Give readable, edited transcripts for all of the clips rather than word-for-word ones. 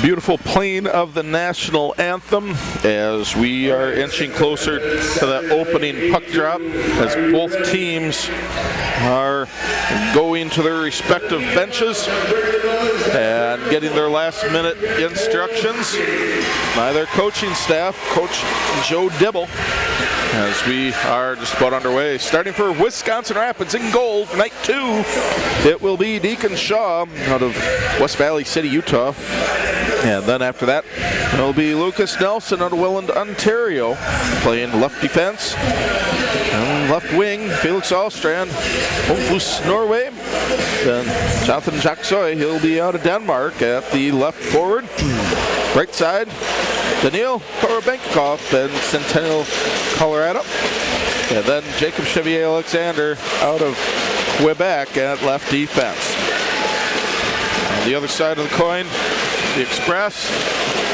beautiful playing of the national anthem as we are inching closer to that opening puck drop as both teams are going to their respective benches and getting their last minute instructions by their coaching staff, Coach Joe Dibble, as we are just about underway. Starting for Wisconsin Rapids in goal, night 2, it will be Deacon Shaw out of West Valley City, Utah. And then after that, it'll be Lucas Nelson out of Welland, Ontario, playing left defense. And left wing, Felix Ahlstrand, Homfus, Norway. Then Jonathan Jacksoy, he'll be out of Denmark at the left forward. Right side, Daniil Korobenkov in Centennial, Colorado. And then Jacob Chevier Alexander out of Quebec at left defense. On the other side of the coin, the Express,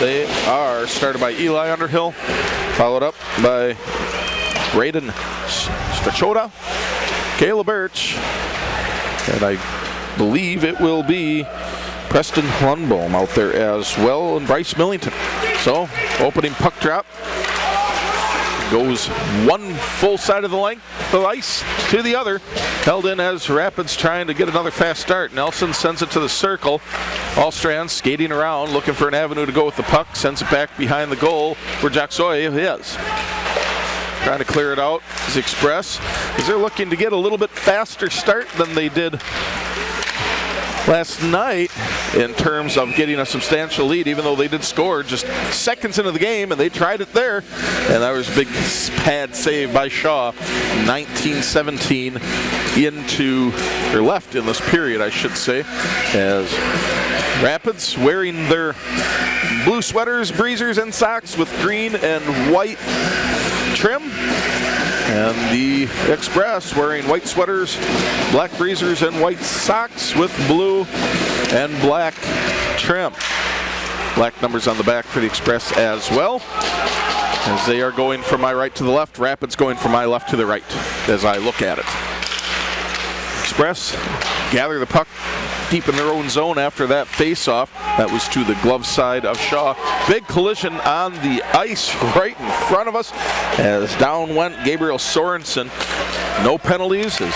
they are started by Eli Underhill, followed up by Braden Strachota, Caleb Birch, and I believe it will be Preston Lundbohm out there as well, and Bryce Millington. So, opening puck drop goes one full side of the length of ice to the other, held in as Rapids trying to get another fast start. Nelson sends it to the circle. Allstrand skating around, looking for an avenue to go with the puck, sends it back behind the goal where Jacksoy is. Trying to clear it out as Express, as they're looking to get a little bit faster start than they did last night in terms of getting a substantial lead, even though they did score just seconds into the game, and they tried it there. And that was a big pad save by Shaw. 19-17 into, or left in this period, I should say, as Rapids wearing their blue sweaters, breezers, and socks with green and white trim. And the Express wearing white sweaters, black breezers, and white socks with blue and black trim. Black numbers on the back for the Express as well, as they are going from my right to the left. Rapids going from my left to the right as I look at it. Express gather the puck deep in their own zone after that face-off. That was to the glove side of Shaw. Big collision on the ice right in front of us as down went Gabriel Sorensen. No penalties as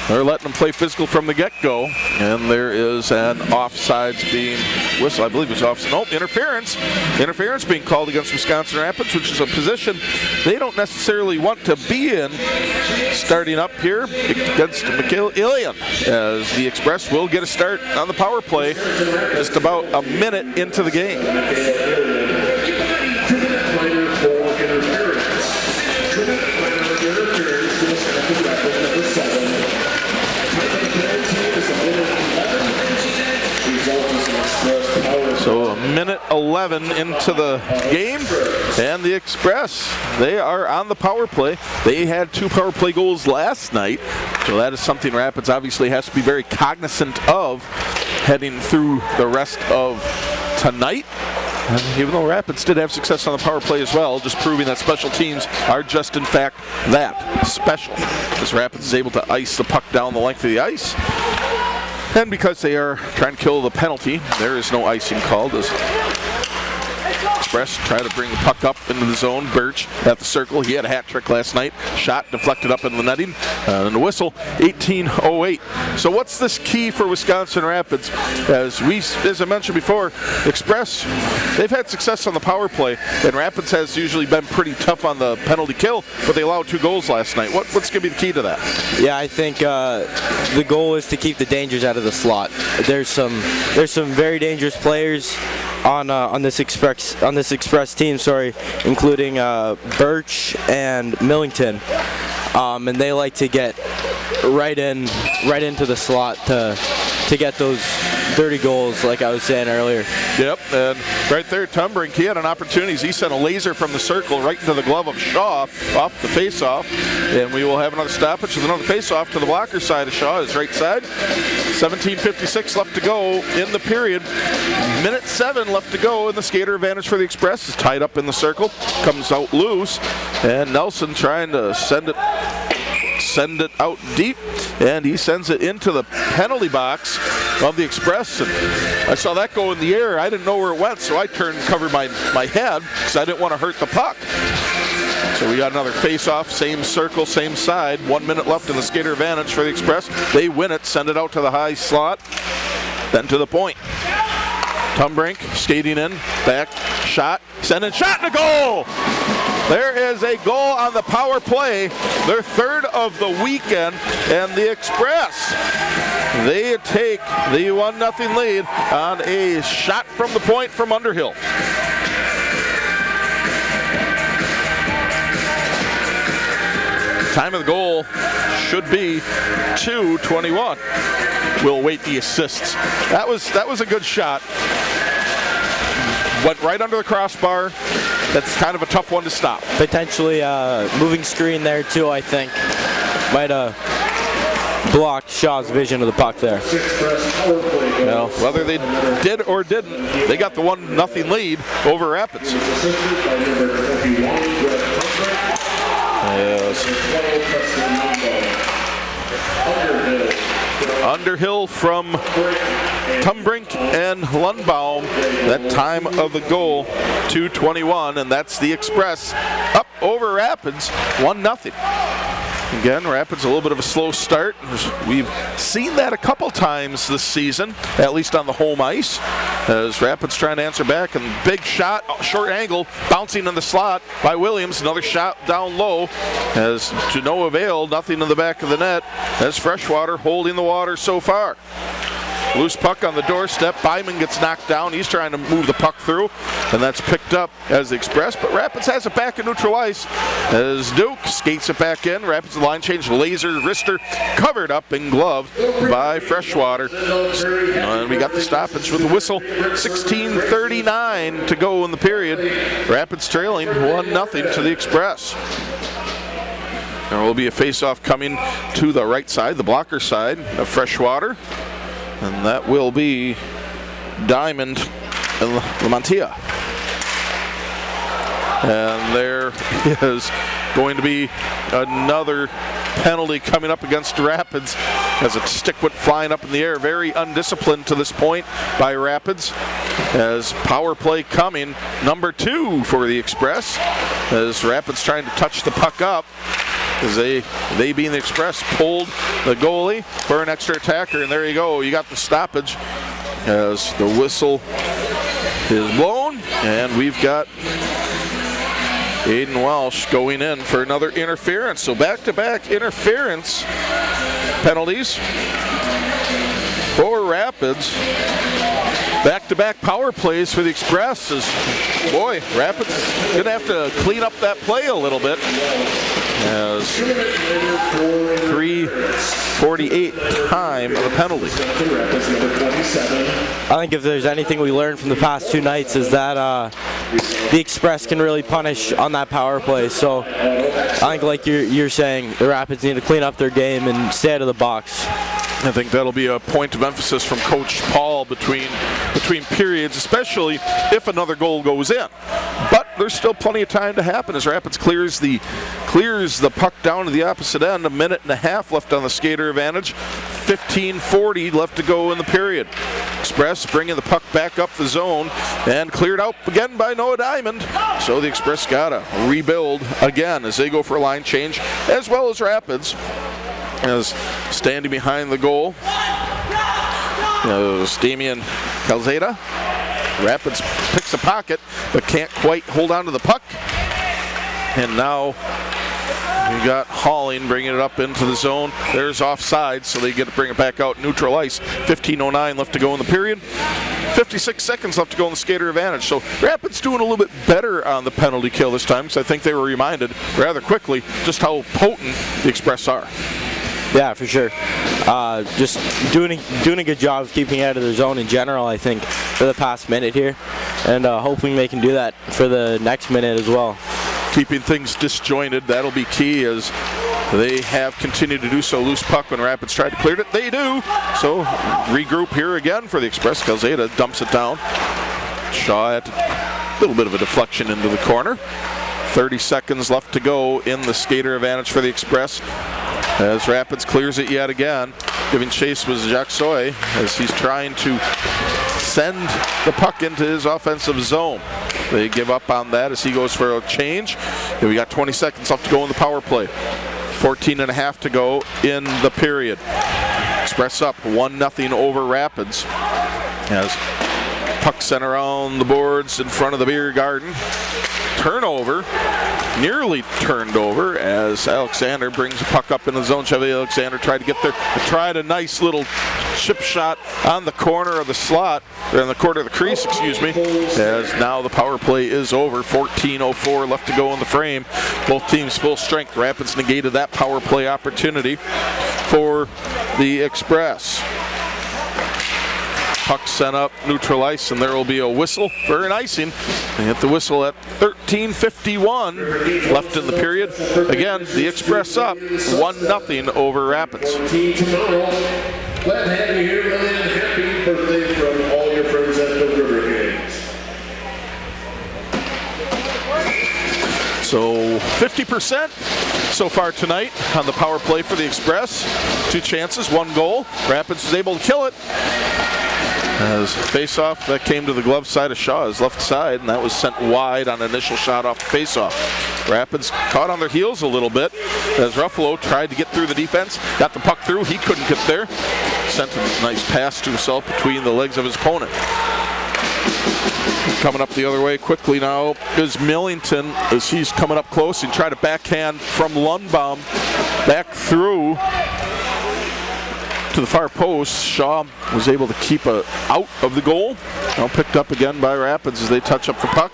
they're letting them play physical from the get-go. And there is an offsides being whistled. I believe it was offside. Nope, interference. Interference being called against Wisconsin Rapids, which is a position they don't necessarily want to be in starting up here against Mikhail Ilian, as the Express will get a start on the power play just about a minute into the game. So a minute 11 into the game, and the Express, they are on the power play. They had 2 power play goals last night, so that is something Rapids obviously has to be very cognizant of heading through the rest of tonight. And even though Rapids did have success on the power play as well, just proving that special teams are just in fact that, special. As Rapids is able to ice the puck down the length of the ice. And because they are trying to kill the penalty, there is no icing called as Express try to bring the puck up into the zone. Birch at the circle. He had a hat trick last night. Shot deflected up in the netting. And the whistle, 18:08. So what's this key for Wisconsin Rapids? As I mentioned before, Express, they've had success on the power play, and Rapids has usually been pretty tough on the penalty kill, but they allowed 2 goals last night. What's going to be the key to that? Yeah, I think the goal is to keep the dangers out of the slot. There's some very dangerous players on this Express team, including Birch and Millington, and they like to get right into the slot to get those dirty goals, like I was saying earlier. Yep, and right there, Tumbrink, he had an opportunity. He sent a laser from the circle right into the glove of Shaw off the face-off, and we will have another stoppage with another face-off to the blocker side of Shaw, his right side. 17:56 left to go in the period. Minute 7 left to go, and the skater advantage for the Express is tied up in the circle, comes out loose, and Nelson trying to send it out deep, and he sends it into the penalty box of the Express, and I saw that go in the air. I didn't know where it went, so I turned and covered my head because I didn't want to hurt the puck. So we got another face-off, same circle, same side. 1 minute left in the skater advantage for the Express. They win it, send it out to the high slot, then to the point. Tumbrink skating in, back, shot, send in, shot, and a goal! There is a goal on the power play, their third of the weekend, and the Express, they take the 1-0 lead on a shot from the point from Underhill. Time of the goal should be 2:21. We'll wait the assists. That was a good shot. Went right under the crossbar. That's kind of a tough one to stop. Potentially moving screen there too, I think. Might have blocked Shaw's vision of the puck there. Well, whether they did or didn't, they got the 1-0 lead over Rapids. Yes. Underhill from Tumbrink and Lundbaum. That time of the goal, 2:21, and that's the Express up over Rapids, 1-0. Again, Rapids a little bit of a slow start. We've seen that a couple times this season, at least on the home ice, as Rapids trying to answer back, and big shot, short angle, bouncing in the slot by Williams. Another shot down low, as to no avail, nothing in the back of the net, as Freshwater holding the water so far. Loose puck on the doorstep. Byman gets knocked down. He's trying to move the puck through, and that's picked up as the Express. But Rapids has it back in neutral ice as Duke skates it back in. Rapids line change. Laser wrister covered up and gloved by Freshwater. And we got the stoppage with the whistle. 16:39 to go in the period. Rapids trailing 1-0 to the Express. There will be a face-off coming to the right side, the blocker side of Freshwater. And that will be Diamond and Lamantia. And there is going to be another penalty coming up against Rapids as a stick went flying up in the air. Very undisciplined to this point by Rapids. As power play coming, number 2 for the Express. As Rapids trying to touch the puck up. As they being the Express pulled the goalie for an extra attacker, and there you go. You got the stoppage as the whistle is blown, and we've got Aiden Welsh going in for another interference. So back-to-back interference penalties for Rapids. Back-to-back power plays for the Express. Boy, Rapids going to have to clean up that play a little bit. As 3:48 time of the penalty. I think if there's anything we learned from the past 2 nights is that the Express can really punish on that power play. So I think, like you're saying, the Rapids need to clean up their game and stay out of the box. I think that'll be a point of emphasis from Coach Paul between periods, especially if another goal goes in. But there's still plenty of time to happen as Rapids clears the puck down to the opposite end. 1.5 minutes left on the skater advantage. 15:40 left to go in the period. Express bringing the puck back up the zone and cleared out again by Noah Diamond. So the Express gotta rebuild again as they go for a line change, as well as Rapids. As standing behind the goal is Damian Calzada. Rapids picks a pocket, but can't quite hold on to the puck. And now we got Halling bringing it up into the zone. There's offside, so they get to bring it back out neutral ice. 15:09 left to go in the period. 56 seconds left to go in the skater advantage. So Rapids doing a little bit better on the penalty kill this time, because I think they were reminded rather quickly just how potent the Express are. Yeah, for sure. Just doing a good job of keeping out of their zone in general, I think, for the past minute here. And hoping they can do that for the next minute as well. Keeping things disjointed, that'll be key as they have continued to do so. Loose puck when Rapids tried to clear it. They do. So regroup here again for the Express. Calzada dumps it down. Shaw at a little bit of a deflection into the corner. 30 seconds left to go in the skater advantage for the Express. as Rapids clears it yet again. Giving chase was Jacques Soy as he's trying to send the puck into his offensive zone. They give up on that as he goes for a change. And we got 20 seconds left to go in the power play. 14 and a half to go in the period. Express up 1-0 over Rapids. As puck sent around the boards in front of the beer garden. Turnover, nearly turned over as Alexander brings the puck up in the zone. Chevy Alexander tried to get there, tried a nice little chip shot on the corner of the slot, or in the corner of the crease, excuse me, as now the power play is over. 14:04 left to go in the frame. Both teams full strength. Rapids negated that power play opportunity for the Express. Puck sent up neutral ice, and there will be a whistle for an icing. They hit the whistle at 13:51 left in the period. Again, the Express up 1-0 over Rapids. Glad to have you here, Lillian. Happy birthday from all your friends at the Riverkings. So 50% so far tonight on the power play for the Express. 2 chances, 1 goal. Rapids was able to kill it. As face-off, that came to the glove side of Shaw's left side, and that was sent wide on an initial shot off the face-off. Rapids caught on their heels a little bit as Ruffalo tried to get through the defense, got the puck through, he couldn't get there. Sent a nice pass to himself between the legs of his opponent. Coming up the other way quickly now is Millington as he's coming up close and tried a backhand from Lundbaum back through to the far post. Shaw was able to keep out of the goal. Now picked up again by Rapids as they touch up the puck.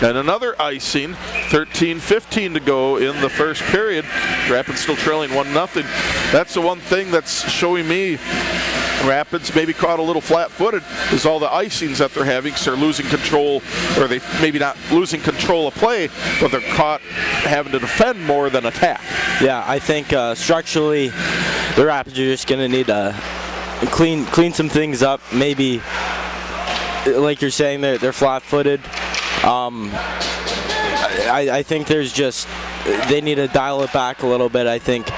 And another icing, 13:15 to go in the first period. Rapids still trailing 1-0. That's the one thing that's showing me Rapids maybe caught a little flat-footed is all the icings that they're having, because they're losing control, or they maybe not losing control of play, but they're caught having to defend more than attack. Yeah, I think structurally the Rapids are just going to need to clean some things up. Maybe, like you're saying, they're flat-footed. I think they need to dial it back a little bit. I think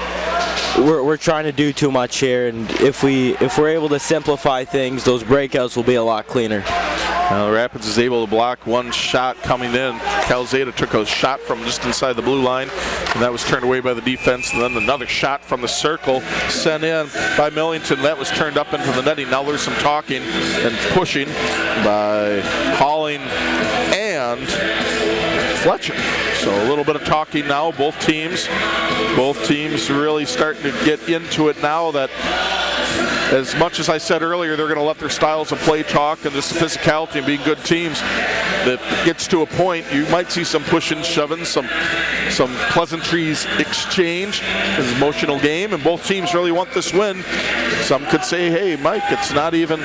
we're trying to do too much here, and if we're able to simplify things, those breakouts will be a lot cleaner. Rapids is able to block one shot coming in. Calzada took a shot from just inside the blue line, and that was turned away by the defense. And then another shot from the circle sent in by Millington. That was turned up into the netting. Now there's some talking and pushing by Holling and Fletcher. So a little bit of talking now. Both teams really starting to get into it now that, as much as I said earlier, they're going to let their styles of play talk and just the physicality and being good teams. That gets to a point, you might see some pushing, shoving, some pleasantries exchanged. It's an emotional game, and both teams really want this win. Some could say, hey, Mike, it's not even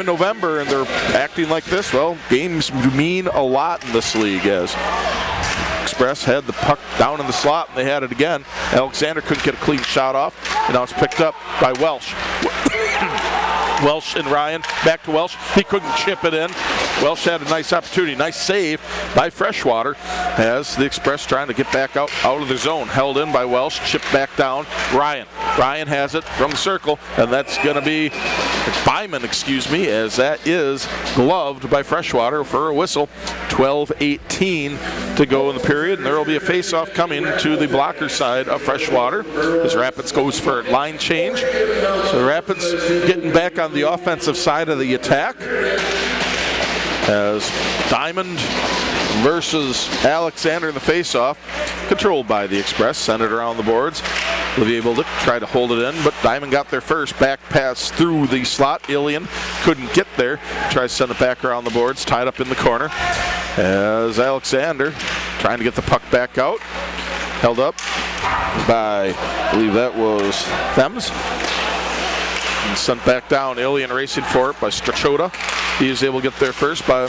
November, and they're acting like this. Well, games mean a lot in this league, as Express had the puck down in the slot, and they had it again. Alexander couldn't get a clean shot off, and now it's picked up by Welsh. Welsh and Ryan, back to Welsh. He couldn't chip it in. Welsh had a nice opportunity, nice save by Freshwater as the Express trying to get back out of the zone. Held in by Welsh, chipped back down. Ryan has it from the circle, and that's going to be Byman, as that is gloved by Freshwater for a whistle. 12:18 to go in the period, and there will be a face-off coming to the blocker side of Freshwater as Rapids goes for a line change. So Rapids getting back on the offensive side of the attack as Diamond versus Alexander in the face-off, controlled by the Express, sent it around the boards. Will be able to try to hold it in, but Diamond got there first. Back pass through the slot. Ilian couldn't get there. Tries to send it back around the boards, tied up in the corner. As Alexander trying to get the puck back out. Held up by, I believe that was Thames. And sent back down. Ilian racing for it by Strachota. He is able to get there first by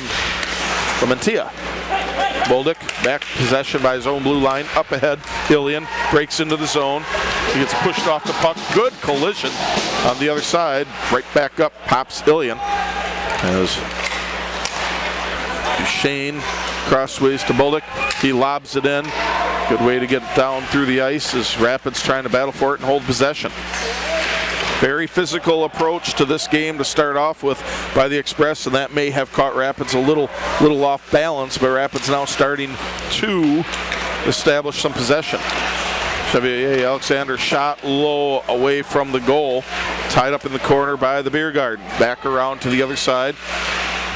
Lamantia. Bolduc back possession by his own blue line. Up ahead, Ilian breaks into the zone. He gets pushed off the puck. Good collision on the other side. Right back up, pops Ilian. As Duchesne crossways to Bolduc. He lobs it in. Good way to get it down through the ice as Rapids trying to battle for it and hold possession. Very physical approach to this game to start off with by the Express, and that may have caught Rapids a little off balance, but Rapids now starting to establish some possession. Xavier Alexander shot low away from the goal, tied up in the corner by the beer garden. Back around to the other side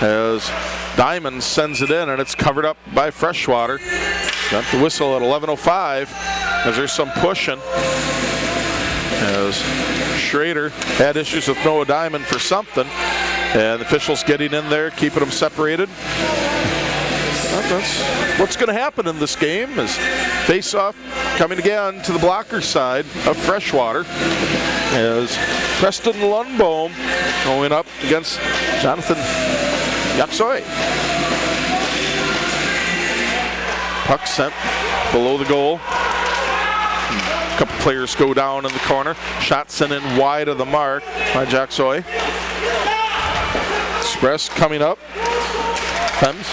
as Diamond sends it in, and it's covered up by Freshwater. Got the whistle at 11:05 as there's some pushing. As Schrader had issues with Noah Diamond for something, and the officials getting in there, keeping them separated. Well, that's what's going to happen in this game is face-off coming again to the blocker side of Freshwater as Preston Lundbohm going up against Jonathan Yaksoy. Puck sent below the goal. A couple players go down in the corner. Shot sent in wide of the mark by Jaksoy. Express coming up. Thames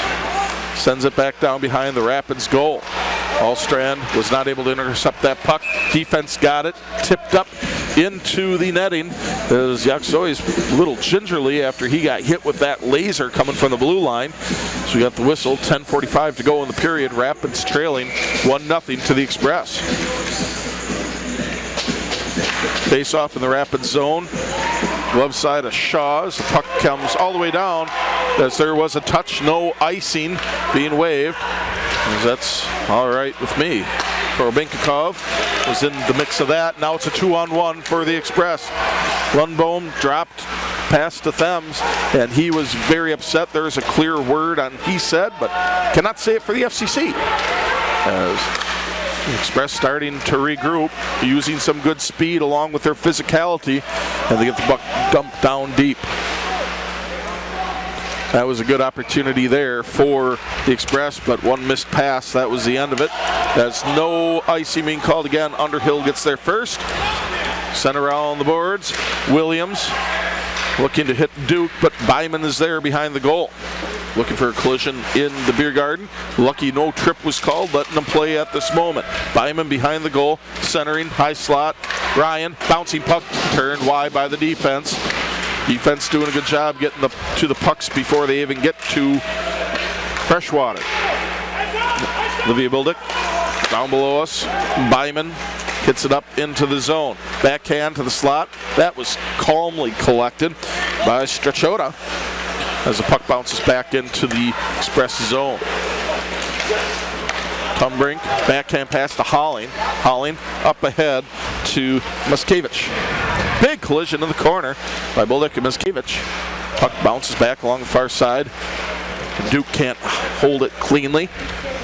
sends it back down behind the Rapids goal. Allstrand was not able to intercept that puck. Defense got it, tipped up into the netting as Yaksoy's a little gingerly after he got hit with that laser coming from the blue line. So we got the whistle, 10:45 to go in the period. Rapids trailing 1-0 to the Express. Face off in the Rapids zone. Glove side of Shaw as the puck comes all the way down as there was a touch, no icing being waved. That's all right with me. Korobenkikov was in the mix of that. Now it's a 2-on-1 for the Express. Lundbohm dropped pass to Thames, and he was very upset. There's a clear word on he said, but cannot say it for the FCC. As the Express starting to regroup, using some good speed along with their physicality, and they get the puck dumped down deep. That was a good opportunity there for the Express, but one missed pass. That was the end of it. That's no icing being called again. Underhill gets there first. Sent around the boards. Williams looking to hit Duke, but Byman is there behind the goal. Looking for a collision in the beer garden. Lucky no trip was called, letting them play at this moment. Byman behind the goal, centering, high slot. Ryan, bouncing puck, turned wide by the defense. Defense doing a good job getting to the pucks before they even get to Freshwater. Olivia Bildick down below us. Byman hits it up into the zone. Backhand to the slot. That was calmly collected by Strachota as the puck bounces back into the Express zone. Tumbrink, backhand pass to Holling. Holling up ahead to Muskevich. Big collision in the corner by Boldick and Muskevich. Puck bounces back along the far side. Duke can't hold it cleanly.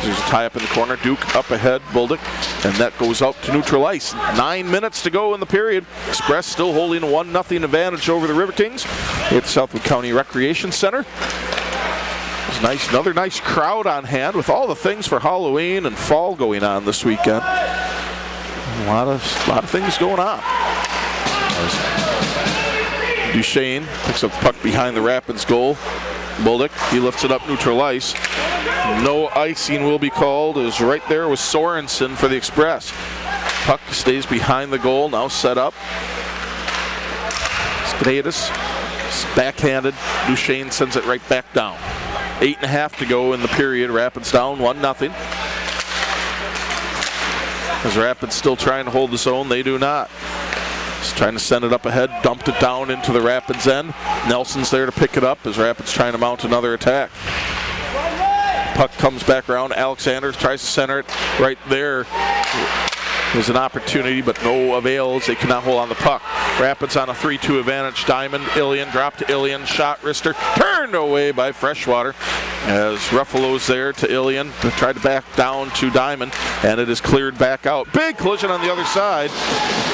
There's a tie up in the corner. Duke up ahead, Boldick, and that goes out to neutral ice. 9 minutes to go in the period. Express still holding a 1-0 advantage over the Riverkings at Southwood County Recreation Center. It's nice, another nice crowd on hand with all the things for Halloween and fall going on this weekend. A lot of things going on. Duchesne picks up the puck behind the Rapids goal. Boldick, he lifts it up neutral ice. No icing will be called, as right there was Sorensen for the Express. Puck stays behind the goal, now set up. Skadadis, backhanded. Duchesne sends it right back down. 8.5 to go in the period. Rapids down 1-0. As Rapids still trying to hold the zone, they do not. Just trying to send it up ahead, dumped it down into the Rapids end. Nelson's there to pick it up as Rapids trying to mount another attack. Puck comes back around. Alexander tries to center it right there. There's an opportunity, but no avail as they cannot hold on the puck. Rapids on a 3-2 advantage. Diamond, Ilian, drop to Ilian, shot wrister, turned away by Freshwater. As Ruffalo's there to Ilian, tried to back down to Diamond, and it is cleared back out. Big collision on the other side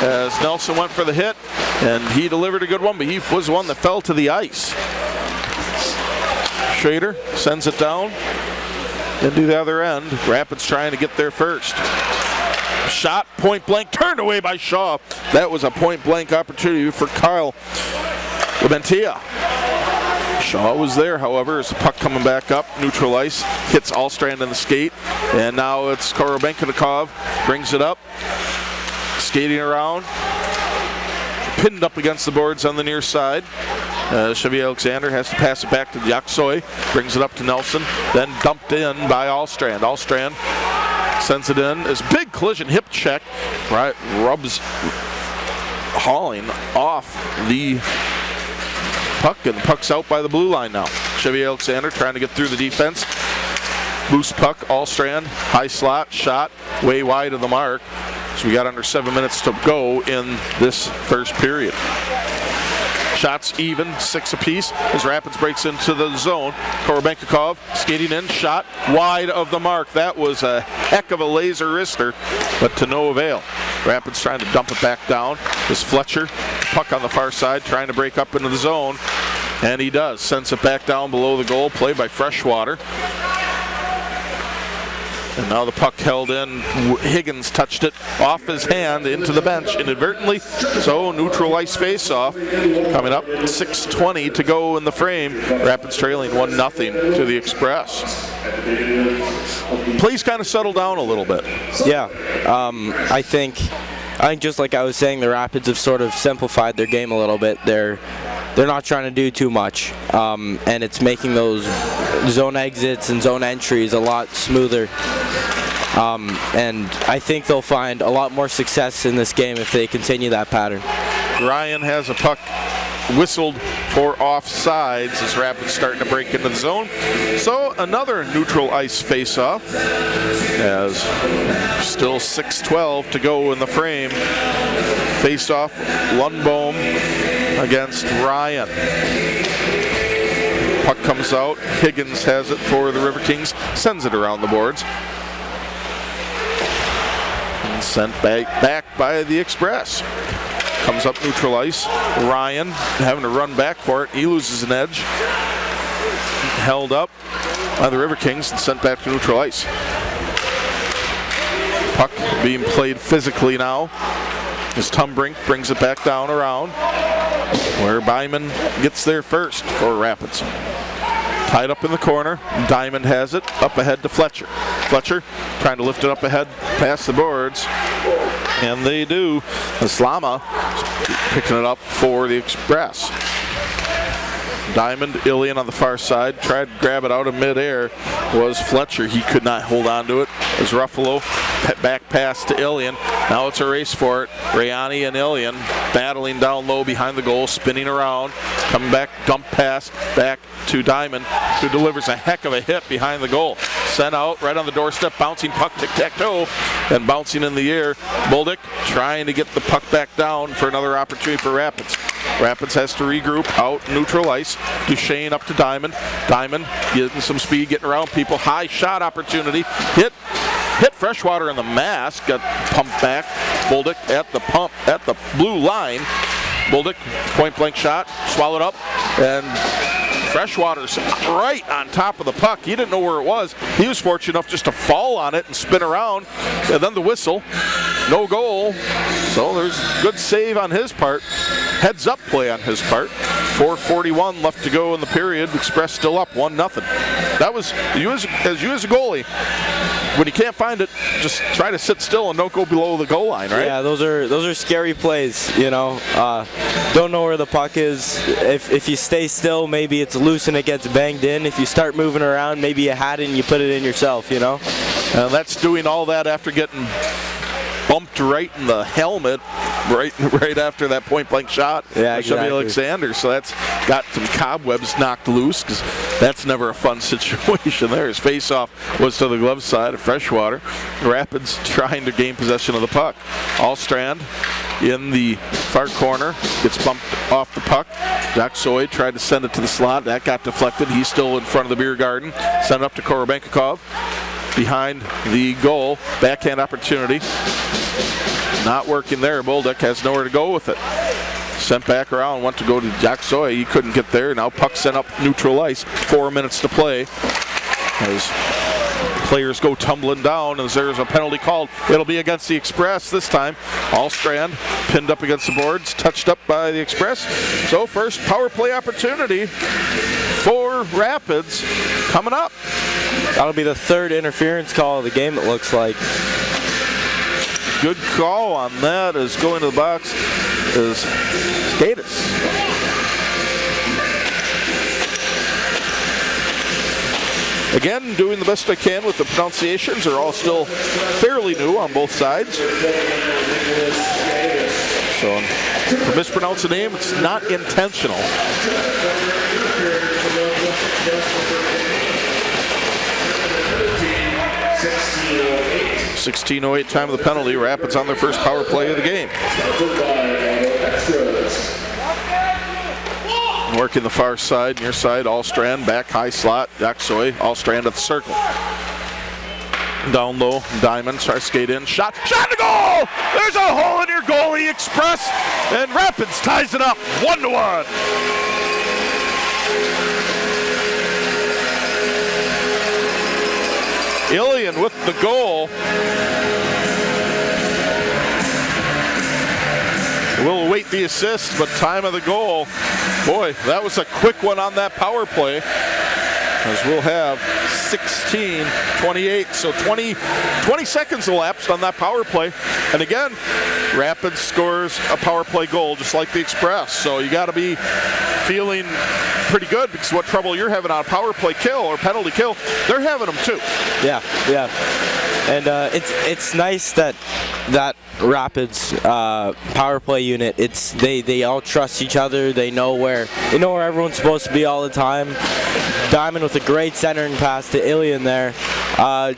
as Nelson went for the hit, and he delivered a good one, but he was the one that fell to the ice. Schrader sends it down into the other end. Rapids trying to get there first. Shot, point blank, turned away by Shaw. That was a point blank opportunity for Kyle Labentia. Shaw was there, however, as the puck coming back up, neutral ice, hits Allstrand in the skate, and now it's Korobenkonikov, brings it up, skating around, pinned up against the boards on the near side. Chevy Alexander has to pass it back to Yaksoy, brings it up to Nelson, then dumped in by Allstrand. Allstrand sends it in, as big collision hip check, right, rubs hauling off the puck, and the puck's out by the blue line now. Chevy Alexander trying to get through the defense. Loose puck, Allstrand, high slot, shot, way wide of the mark. So we got under 7 minutes to go in this first period. Shots even, 6 apiece, as Rapids breaks into the zone. Korobenkonikov skating in, shot wide of the mark. That was a heck of a laser wrister, but to no avail. Rapids trying to dump it back down. This Fletcher, puck on the far side, trying to break up into the zone, and he does. Sends it back down below the goal, play by Freshwater. And now the puck held in. Higgins touched it off his hand into the bench inadvertently. So neutral ice face-off coming up. 6:20 to go in the frame. Rapids trailing 1-0 to the Express. Plays kind of settled down a little bit. Yeah, I think just like I was saying, the Rapids have sort of simplified their game a little bit. They're not trying to do too much, and it's making those zone exits and zone entries a lot smoother. And I think they'll find a lot more success in this game if they continue that pattern. Ryan has a puck whistled for offsides as Rapids starting to break into the zone. So another neutral ice face-off, as still 6:12 to go in the frame. Face-off, Lundbohm against Ryan. Puck comes out, Higgins has it for the Riverkings, sends it around the boards. And sent back by the Express. Comes up neutral ice, Ryan having to run back for it, he loses an edge. Held up by the Riverkings and sent back to neutral ice. Puck being played physically now as Tumbrink brings it back down around, where Byman gets there first for Rapids. Tied up in the corner, Diamond has it, up ahead to Fletcher. Fletcher trying to lift it up ahead past the boards, and they do. Slama picking it up for the Express. Diamond, Ilian on the far side, tried to grab it out of midair, was Fletcher. He could not hold on to it. As Ruffalo back pass to Ilian. Now it's a race for it. Rayani and Ilian battling down low behind the goal, spinning around, coming back, dump pass back to Diamond, who delivers a heck of a hit behind the goal. Sent out right on the doorstep, bouncing puck, tic-tac-toe, and bouncing in the air. Boldick trying to get the puck back down for another opportunity for Rapids. Rapids has to regroup out neutral ice. Duchesne up to Diamond. Diamond getting some speed, getting around people. High shot opportunity. Hit Freshwater in the mask. Got pumped back. Boldick at the blue line. Boldick, point blank shot, swallowed up, and Freshwater's right on top of the puck. He didn't know where it was. He was fortunate enough just to fall on it and spin around, and then the whistle. No goal. So there's good save on his part. Heads up play on his part. 4:41 left to go in the period. Express still up 1-0. That was you as a goalie. When you can't find it, just try to sit still and don't go below the goal line, right? Yeah, those are scary plays. You know, don't know where the puck is. If you stay still, maybe it's loose and it gets banged in. If you start moving around, maybe you had it and you put it in yourself. You know, and that's doing all that after getting bumped right in the helmet right after that point-blank shot. Yeah, exactly. Chevy Alexander, so that's got some cobwebs knocked loose, because that's never a fun situation there. His face-off was to the glove side of Freshwater. Rapids trying to gain possession of the puck. Allstrand in the far corner, gets bumped off the puck. Jack Soy tried to send it to the slot. That got deflected. He's still in front of the beer garden. Sent it up to Korobenkonikov. Behind the goal, backhand opportunity. Not working there. Boldick has nowhere to go with it. Sent back around, went to go to Jack Soy. He couldn't get there. Now puck sent up neutral ice. 4 minutes to play. As Players go tumbling down as there's a penalty called. It'll be against the Express this time. Allstrand pinned up against the boards, touched up by the Express. So first power play opportunity for Rapids coming up. That'll be the third interference call of the game, it looks like. Good call on that as going to the box is Skatis. Again, doing the best I can with the pronunciations. Are all still fairly new on both sides. So to mispronounce a name, it's not intentional. 16:08 time of the penalty. Rapids on their first power play of the game. Working the far side, near side, Allstrand, back high slot, Yaksoy, Allstrand at the circle. Down low, Diamond, tries to skate in, shot to goal! There's a hole in your goalie, Express, and Rapids ties it up, 1-1. Ilian with the goal. We'll await the assist, but time of the goal. Boy, that was a quick one on that power play. As we'll have 16:28, so 20 seconds elapsed on that power play. And again, Rapids scores a power play goal just like the Express. So you got to be feeling pretty good because what trouble you're having on a power play kill or penalty kill, they're having them too. Yeah. And it's nice that Rapids power play unit, they all trust each other. They know where everyone's supposed to be all the time. Diamond with a great centering pass to Ilian there,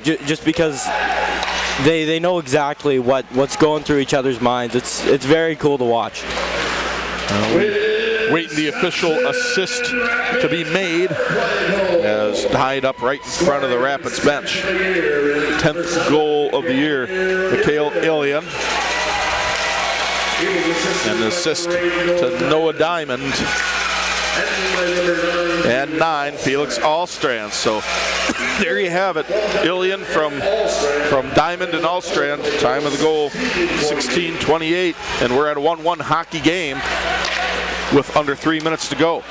just because they know exactly what's going through each other's minds. It's very cool to watch. Waiting the official assist to be made as tied up right in front of the Rapids bench. 10th goal of the year, Mikhail Ilian. And assist to Noah Diamond. And 9, Felix Allstrand. So there you have it. Ilian from Diamond and Allstrand. Time of the goal, 16:28. And we're at a 1-1 hockey game with under 3 minutes to go.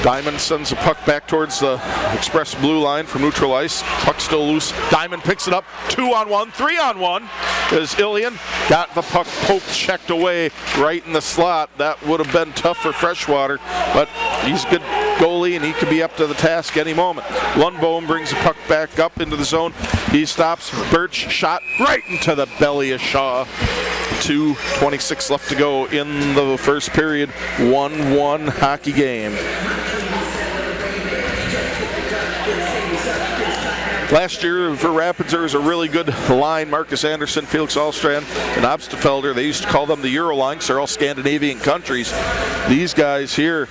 Diamond sends the puck back towards the Express blue line from neutral ice. Puck still loose. Diamond picks it up. 2-on-1, 3-on-1 as Ilian got the puck checked away right in the slot. That would have been tough for Freshwater, but he's a good goalie and he could be up to the task any moment. Lundbohm brings the puck back up into the zone. He stops. Birch shot right into the belly of Shaw. 2:26 left to go in the first period. 1-1 hockey game. Last year for Rapids, there was a really good line. Marcus Anderson, Felix Allstrand, and Obstefelder. They used to call them the Euro because they're all Scandinavian countries. These guys here,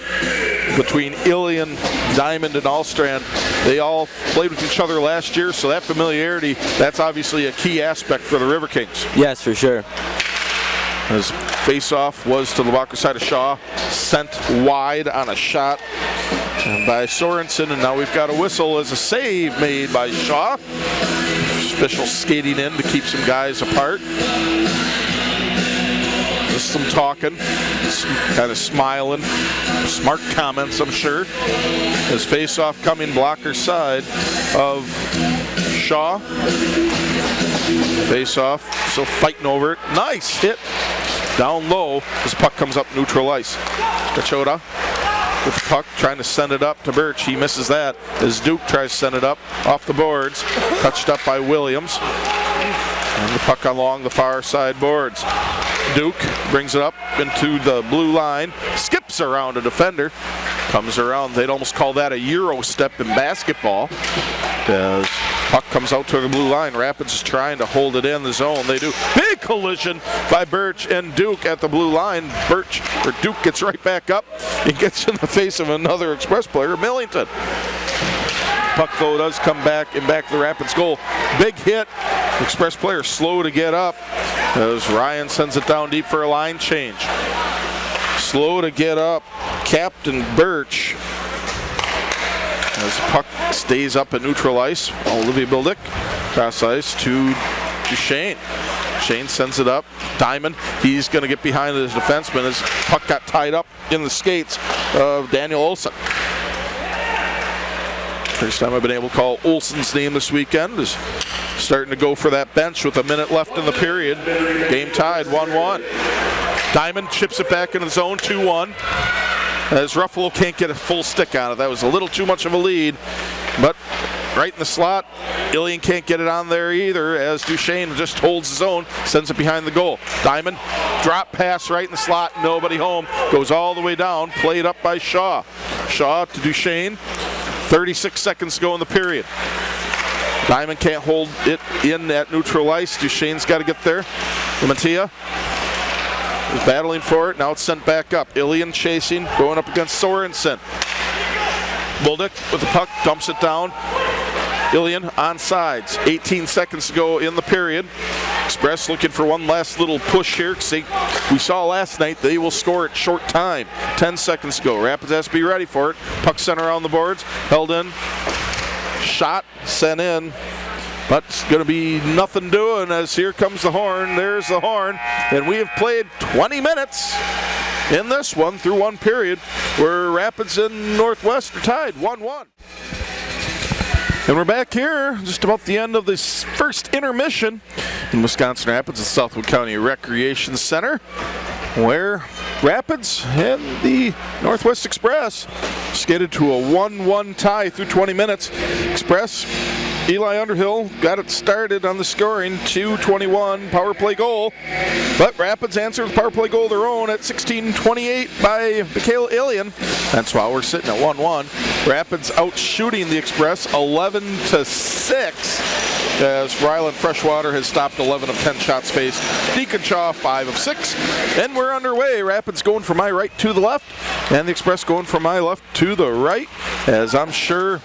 between Ilian, Diamond, and Allstrand, they all played with each other last year, so that familiarity, that's obviously a key aspect for the Riverkings. Yes, for sure. His face-off was to the Lubbock side of Shaw, sent wide on a shot by Sorensen, and now we've got a whistle as a save made by Shaw. Official skating in to keep some guys apart. Just some talking, kind of smiling, smart comments, I'm sure. His face-off coming blocker side of Shaw. Face-off, still fighting over it. Nice hit down low as the puck comes up neutral ice. Kachota with the puck, trying to send it up to Birch. He misses that as Duke tries to send it up off the boards. Touched up by Williams. And the puck along the far side boards. Duke brings it up into the blue line, skips around a defender, comes around. They'd almost call that a Euro step in basketball. As puck comes out to the blue line, Rapids is trying to hold it in the zone. They do. Big collision by Birch and Duke at the blue line. Duke gets right back up and gets in the face of another Express player, Millington. Puck though does come back and back to the Rapids goal. Big hit. Express player slow to get up as Ryan sends it down deep for a line change. Slow to get up. Captain Birch As the puck stays up at neutral ice, Olivia Bildick, cross ice to Duchesne. Shane sends it up. Diamond, he's going to get behind his defenseman as puck got tied up in the skates of Daniel Olsen. First time I've been able to call Olsen's name this weekend. Is starting to go for that bench with a minute left in the period. Game tied 1-1. Diamond chips it back into the zone, 2-1. As Ruffalo can't get a full stick on it. That was a little too much of a lead, but right in the slot. Ilian can't get it on there either as Duchesne just holds his own, sends it behind the goal. Diamond, drop pass right in the slot, nobody home. Goes all the way down, played up by Shaw. Shaw to Duchesne, 36 seconds to go in the period. Diamond can't hold it in at neutral ice. Duchesne's got to get there. Mattia is battling for it. Now it's sent back up. Ilian chasing, going up against Sorensen. Buldick with the puck, dumps it down. Ilian on sides. 18 seconds to go in the period. Express looking for one last little push here. We saw last night they will score at short time. 10 seconds to go. Rapids has to be ready for it. Puck center around the boards. Held in. Shot sent in. But it's going to be nothing doing as here comes the horn. There's the horn. And we have played 20 minutes in this one through one period where Rapids and Northwest are tied 1-1. And we're back here just about the end of this first intermission in Wisconsin Rapids at Southwood County Recreation Center, where Rapids and the Northwest Express skated to a 1-1 tie through 20 minutes. Express, Eli Underhill got it started on the scoring, 2:21 power play goal. But Rapids answered with power play goal of their own at 16:28 by Michaela Ilian. That's why we're sitting at 1-1. Rapids out shooting the Express 11-6 as Ryland Freshwater has stopped 11 of 10 shots faced. Deacon Shaw 5 of 6. And we're underway. Rapids going from my right to the left and the Express going from my left to the right, as I'm sure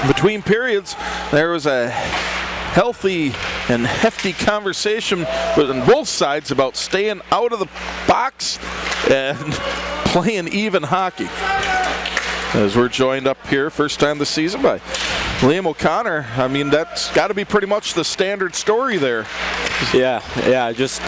between periods there was a healthy and hefty conversation on both sides about staying out of the box and playing even hockey. As we're joined up here first time this season by Liam O'Connor. I mean, that's got to be pretty much the standard story there. Yeah, just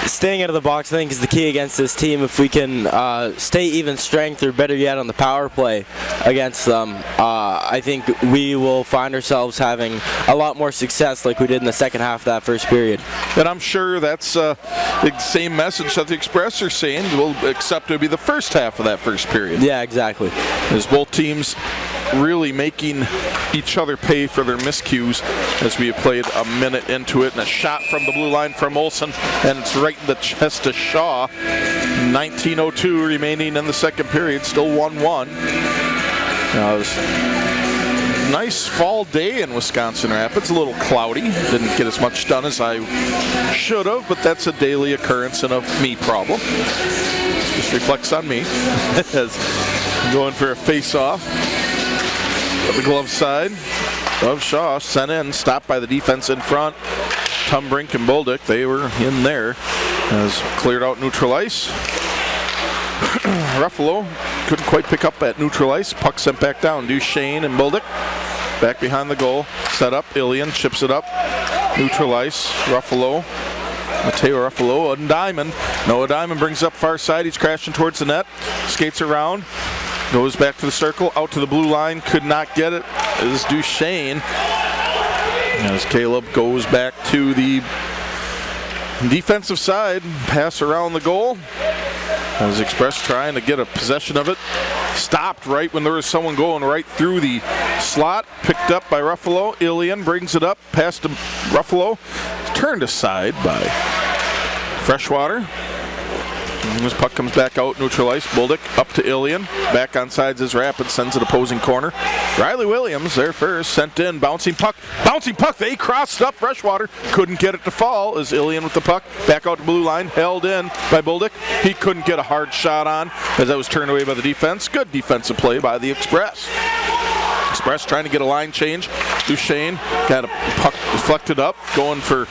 staying out of the box, I think, is the key against this team. If we can stay even strength, or better yet, on the power play against them, I think we will find ourselves having a lot more success like we did in the second half of that first period. And I'm sure that's the same message that the Express are saying, except it'll be the first half of that first period. Yeah, exactly. As both teams really making each other pay for their miscues as we have played a minute into it, and a shot from the blue line from Olsen, and it's right in the chest of Shaw. 19:02 remaining in the second period, still 1-1. It was a nice fall day in Wisconsin Rapids, a little cloudy, didn't get as much done as I should have, but that's a daily occurrence and a me problem. Just reflects on me as I'm going for a face-off. The glove side of Shaw, sent in, stopped by the defense in front. Tumbrink and Boldick, they were in there, as cleared out neutral ice. Ruffalo couldn't quite pick up at neutral ice. Puck sent back down. Duchesne and Boldick back behind the goal. Set up. Ilian chips it up. Neutral ice. Ruffalo. Mateo Ruffalo and Diamond. Noah Diamond brings up far side. He's crashing towards the net. Skates around. Goes back to the circle. Out to the blue line. Could not get it. This is Duchesne. As Caleb goes back to the defensive side. Pass around the goal. As Express trying to get a possession of it. Stopped right when there was someone going right through the slot. Picked up by Ruffalo. Ilian brings it up. Past to Ruffalo. Turned aside by Freshwater. And this puck comes back out, neutral ice. Boldick up to Ilian. Back on sides is Rapids, sends it opposing corner. Riley Williams there first, sent in, bouncing puck. Bouncing puck, they crossed up Freshwater. Couldn't get it to fall as Ilian with the puck. Back out to blue line, held in by Boldick. He couldn't get a hard shot on as that was turned away by the defense. Good defensive play by the Express. Express trying to get a line change. Duchesne got a puck deflected up, going for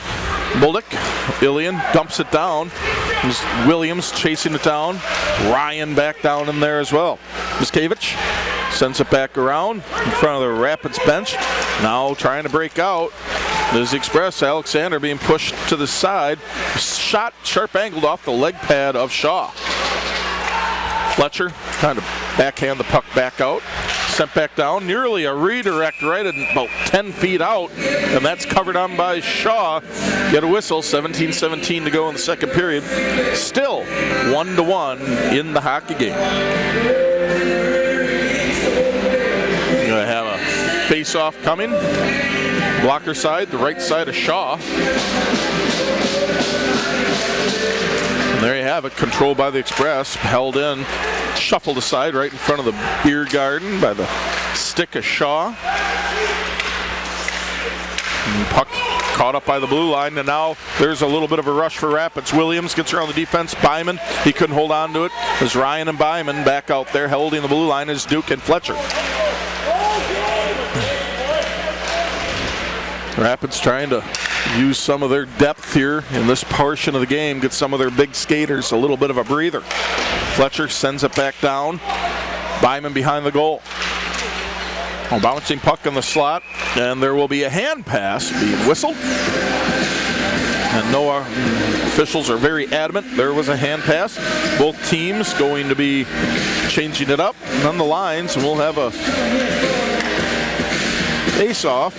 Boldick, Ilian dumps it down. Williams chasing it down. Ryan back down in there as well. Miskevich sends it back around in front of the Rapids bench. Now trying to break out. There's the Express. Alexander being pushed to the side. Shot sharp angled off the leg pad of Shaw. Fletcher trying to backhand the puck back out. Sent back down. Nearly a redirect right at about 10 feet out. And that's covered on by Shaw. Get a whistle. 17-17 to go in the second period. Still 1-1 in the hockey game. Going to have a face-off coming. Blocker side, the right side of Shaw. And there you have it, controlled by the Express, held in, shuffled aside right in front of the beer garden by the stick of Shaw. And puck caught up by the blue line, and now there's a little bit of a rush for Rapids. Williams gets around the defense. Byman, he couldn't hold on to it. As Ryan and Byman back out there holding the blue line is Duke and Fletcher. Rapids trying to use some of their depth here in this portion of the game, get some of their big skaters a little bit of a breather. Fletcher sends it back down. Byman behind the goal. A bouncing puck in the slot, and there will be a hand pass being whistled. And Noah officials are very adamant there was a hand pass. Both teams going to be changing it up on the lines, and we'll have a face-off.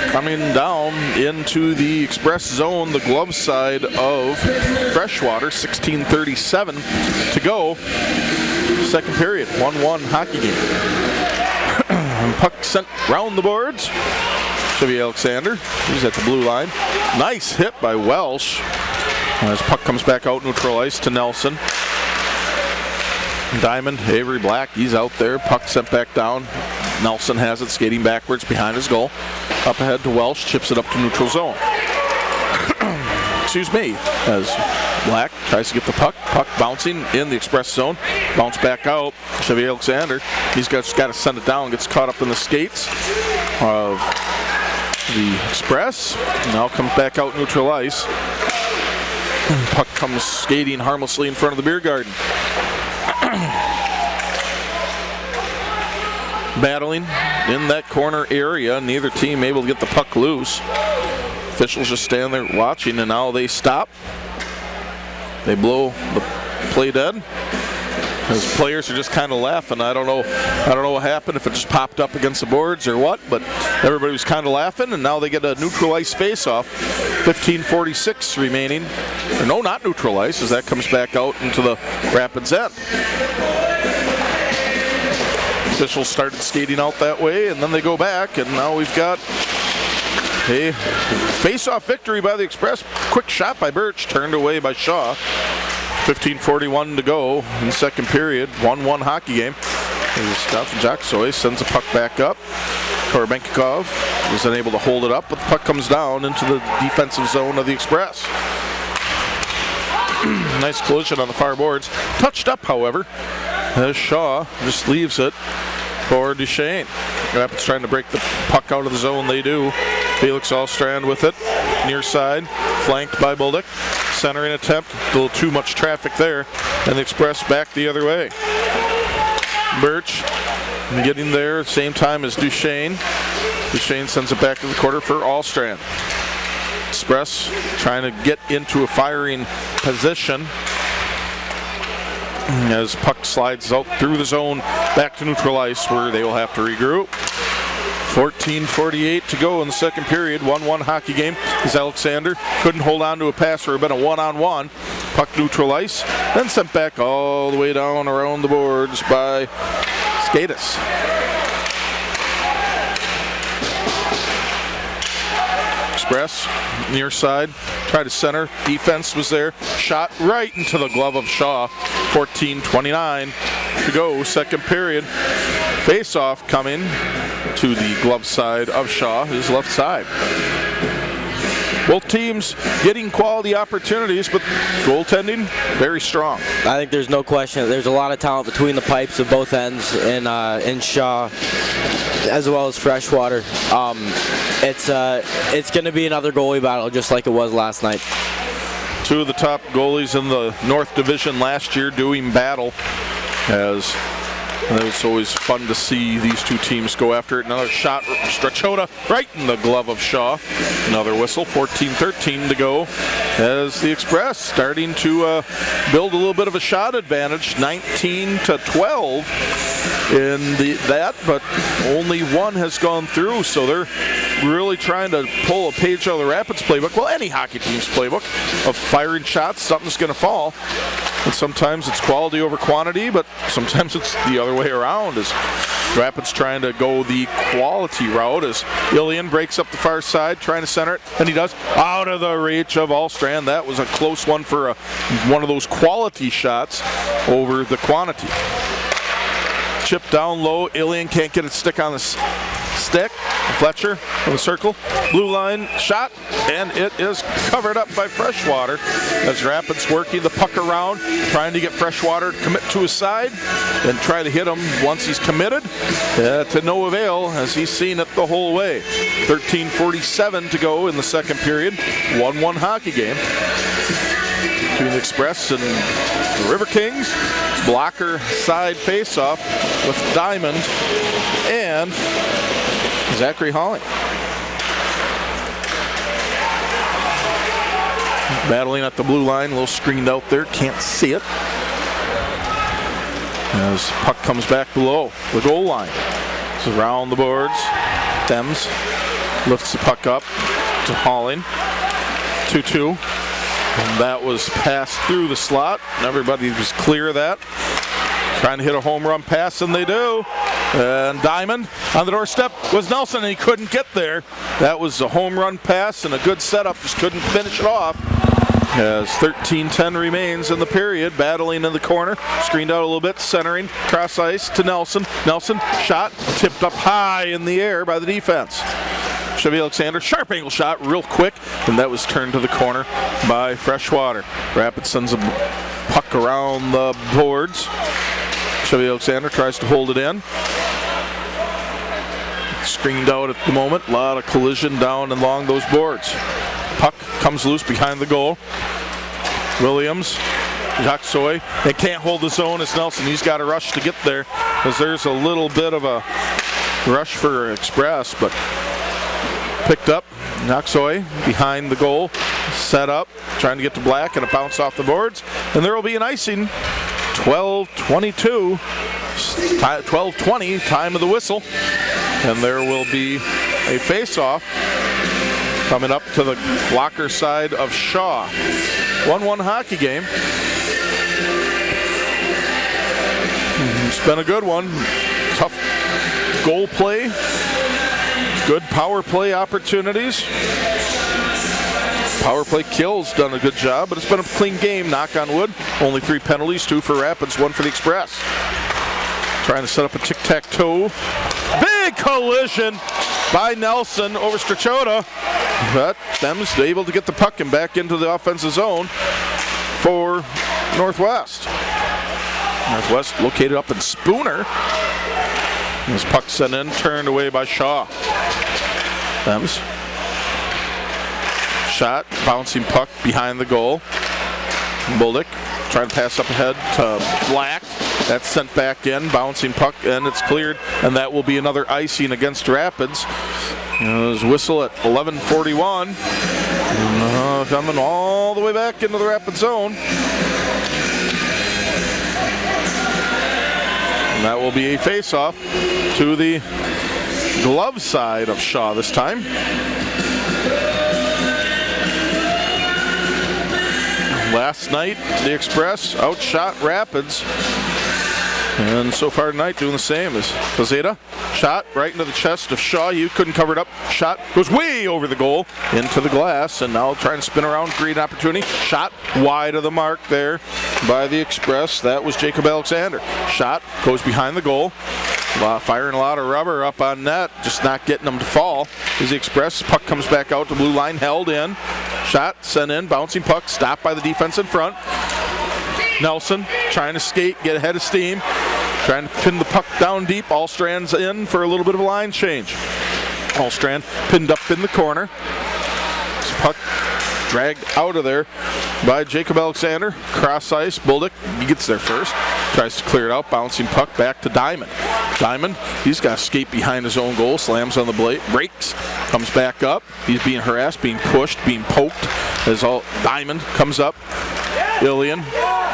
Coming down into the Express zone, the glove side of Freshwater, 16:37 to go. Second period, 1-1 hockey game. Puck sent round the boards. Chevy Alexander, he's at the blue line. Nice hit by Welsh. As puck comes back out neutral ice to Nelson. Diamond, Avery Black, he's out there. Puck sent back down. Nelson has it, skating backwards behind his goal. Up ahead to Welsh, chips it up to neutral zone. Excuse me, as Black tries to get the puck. Puck bouncing in the Express zone. Bounce back out. Chevy Alexander, he's got to send it down, gets caught up in the skates of the Express. Now comes back out neutral ice. Puck comes skating harmlessly in front of the beer garden. Battling in that corner area, neither team able to get the puck loose. Officials just stand there watching, and now they stop. They blow the play dead. As players are just kind of laughing. I don't know what happened, if it just popped up against the boards or what, but everybody was kind of laughing, and now they get a neutral ice face-off. 15:46 remaining. Or no, not neutral ice, as that comes back out into the Rapids end. Officials started skating out that way, and then they go back, and now we've got a face-off victory by the Express. Quick shot by Birch, turned away by Shaw. 15:41 to go in the second period. 1-1 hockey game. Jonathan Jacksoy sends the puck back up. Korbenkov was unable to hold it up, but the puck comes down into the defensive zone of the Express. Nice collision on the far boards. Touched up, however, as Shaw just leaves it for Duchesne. Rapids trying to break the puck out of the zone. They do. Felix Allstrand with it. Near side. Flanked by Boldick. Centering attempt. A little too much traffic there. And the Express back the other way. Birch getting there at the same time as Duchesne. Duchesne sends it back to the quarter for Allstrand. Express trying to get into a firing position as puck slides out through the zone back to neutral ice, where they will have to regroup. 14:48 to go in the second period. 1-1 hockey game as Alexander couldn't hold on to a pass, or a bit of one-on-one. Puck neutral ice, then sent back all the way down around the boards by Skatis. Express near side, tried to center, defense was there, shot right into the glove of Shaw. 14:29 to go, second period. Face-off coming to the glove side of Shaw, his left side. Both teams getting quality opportunities, but goaltending very strong. I think there's no question. There's a lot of talent between the pipes of both ends in Shaw, as well as Freshwater. It's going to be another goalie battle, just like it was last night. Two of the top goalies in the North Division last year doing battle, as it's always fun to see these two teams go after it. Another shot, Strachota, right in the glove of Shaw. Another whistle, 14-13 to go, as the Express starting to build a little bit of a shot advantage, 19-12 in that, but only one has gone through, so they're really trying to pull a page out of the Rapids playbook. Well, any hockey team's playbook of firing shots, something's going to fall. And sometimes it's quality over quantity, but sometimes it's the other way around, as Rapids trying to go the quality route, as Ilian breaks up the far side, trying to center it, and he does, out of the reach of Allstrand. That was a close one for one of those quality shots over the quantity. Chip down low, Ilian can't get it stick on the stick. Fletcher from the circle, blue line shot, and it is covered up by Freshwater, as Rapids working the puck around, trying to get Freshwater to commit to his side and try to hit him once he's committed, to no avail, as he's seen it the whole way. 13:47 to go in the second period, 1-1 hockey game between the Express and the Riverkings. Blocker side faceoff with Diamond and Zachary Holling. Battling at the blue line, a little screened out there, can't see it. As puck comes back below the goal line. It's around the boards. Thames lifts the puck up to Holling. 2-2. And that was passed through the slot. Everybody was clear of that. Trying to hit a home run pass, and they do. And Diamond on the doorstep was Nelson, and he couldn't get there. That was a home run pass and a good setup, just couldn't finish it off. As 13:10 remains in the period, battling in the corner, screened out a little bit, centering, cross ice to Nelson. Nelson, shot, tipped up high in the air by the defense. Chevy Alexander, sharp angle shot, real quick, and that was turned to the corner by Freshwater. Rapids sends a puck around the boards. Chevy Alexander tries to hold it in. Screened out at the moment, a lot of collision down and along those boards. Puck comes loose behind the goal. Williams, Jacques, they can't hold the zone as Nelson. He's got to rush to get there, because there's a little bit of a rush for Express, but picked up. Jacques behind the goal, set up, trying to get to Black, and a bounce off the boards, and there will be an icing. 12:20, time of the whistle, and there will be a face-off coming up to the blocker side of Shaw. 1-1 hockey game. It's been a good one. Tough goal play. Good power play opportunities. Power play kills done a good job, but it's been a clean game, knock on wood. Only 3 penalties, 2 for Rapids, 1 for the Express. Trying to set up a tic-tac-toe. Big collision by Nelson over Strachota, but them's able to get the puck and back into the offensive zone for Northwest. Northwest located up in Spooner. This puck sent in, turned away by Shaw. Thems. Shot, bouncing puck behind the goal. Buldick trying to pass up ahead to Black. That's sent back in, bouncing puck, and it's cleared, and that will be another icing against Rapids. There's whistle at 11:41. Coming all the way back into the Rapids zone. And that will be a face-off to the glove side of Shaw this time. Last night, the Express outshot Rapids. And so far tonight, doing the same as Pazeta. Shot right into the chest of Shaw. You couldn't cover it up. Shot goes way over the goal into the glass. And now trying to spin around, create an opportunity. Shot wide of the mark there by the Express. That was Jacob Alexander. Shot goes behind the goal. Firing a lot of rubber up on net, just not getting them to fall. As the Express, puck comes back out to blue line, held in. Shot, sent in, bouncing puck, stopped by the defense in front. Nelson trying to skate, get ahead of steam. Trying to pin the puck down deep. Allstrand's in for a little bit of a line change. Allstrand pinned up in the corner. This puck dragged out of there by Jacob Alexander. Cross ice, Buldick, he gets there first. Tries to clear it out, bouncing puck back to Diamond. Diamond, he's got to skate behind his own goal, slams on the blade, breaks, comes back up. He's being harassed, being pushed, being poked. As Diamond comes up. Ilian,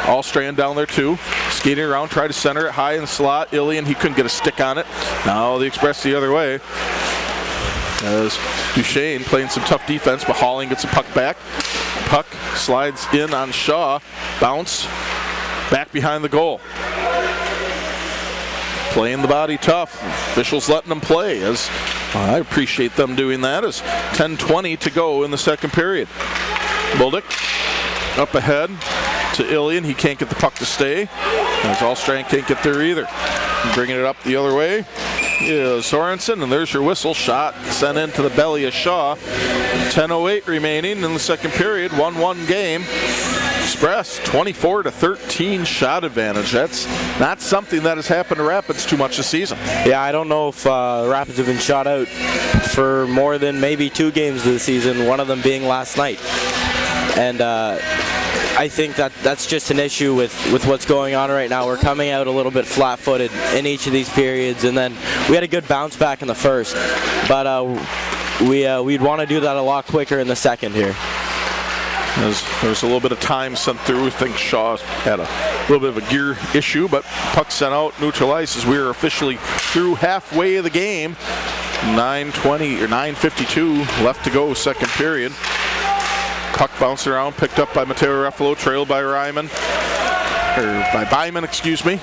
Allstrand down there too. Skating around, try to center it high in the slot. Ilian, he couldn't get a stick on it. Now the Express the other way. As Duchesne playing some tough defense, but Halling gets a puck back. Puck slides in on Shaw. Bounce back behind the goal. Playing the body tough. Officials letting them play. As I appreciate them doing that. As 10:20 to go in the second period. Buldick up ahead to Ilian. He can't get the puck to stay. As Allstrand can't get there either. Bringing it up the other way is Sorensen, and there's your whistle. Shot sent into the belly of Shaw. 10:08 remaining in the second period. 1-1 game. Express 24-13 shot advantage. That's not something that has happened to Rapids too much this season. Yeah, I don't know if Rapids have been shot out for more than maybe 2 games this season, one of them being last night. And I think that's just an issue with what's going on right now. We're coming out a little bit flat-footed in each of these periods, and then we had a good bounce back in the first, but we'd want to do that a lot quicker in the second here. There's a little bit of time sent through. I think Shaw had a little bit of a gear issue, but puck sent out, neutral ice, as we are officially through halfway of the game. 9:20 or 9:52 left to go, second period. Puck bounced around, picked up by Mateo Ruffalo, trailed by Byman, excuse me.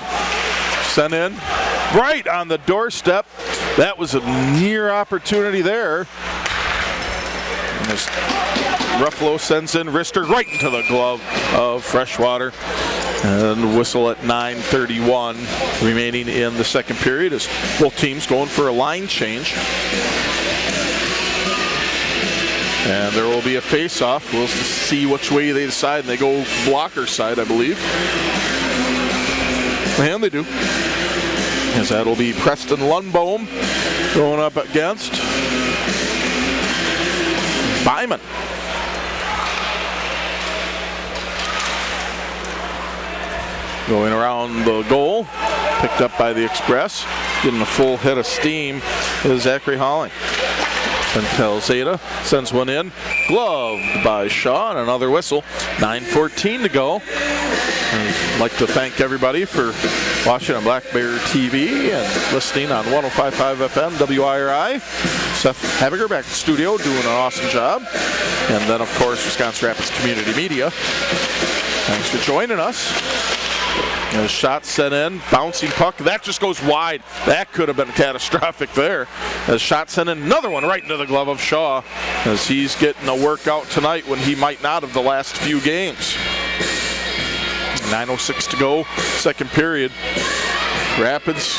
Sent in, right on the doorstep. That was a near opportunity there. As Ruffalo sends in wrister right into the glove of Freshwater. And whistle at 9:31 remaining in the second period as both teams going for a line change. And there will be a face-off. We'll see which way they decide. And they go blocker side, I believe. And they do. As that'll be Preston Lundbohm going up against Byman. Going around the goal. Picked up by the Express. Getting a full head of steam is Zachary Halling. Until Zeta sends one in, gloved by Shaw, and another whistle. 9:14 to go. I'd like to thank everybody for watching on Black Bear TV and listening on 105.5 FM WIRI. Seth Habiger back in the studio doing an awesome job. And then, of course, Wisconsin Rapids Community Media. Thanks for joining us. A shot sent in, bouncing puck. That just goes wide. That could have been catastrophic there. A shot sent in, another one right into the glove of Shaw as he's getting a workout tonight when he might not have the last few games. 9:06 to go, second period. Rapids,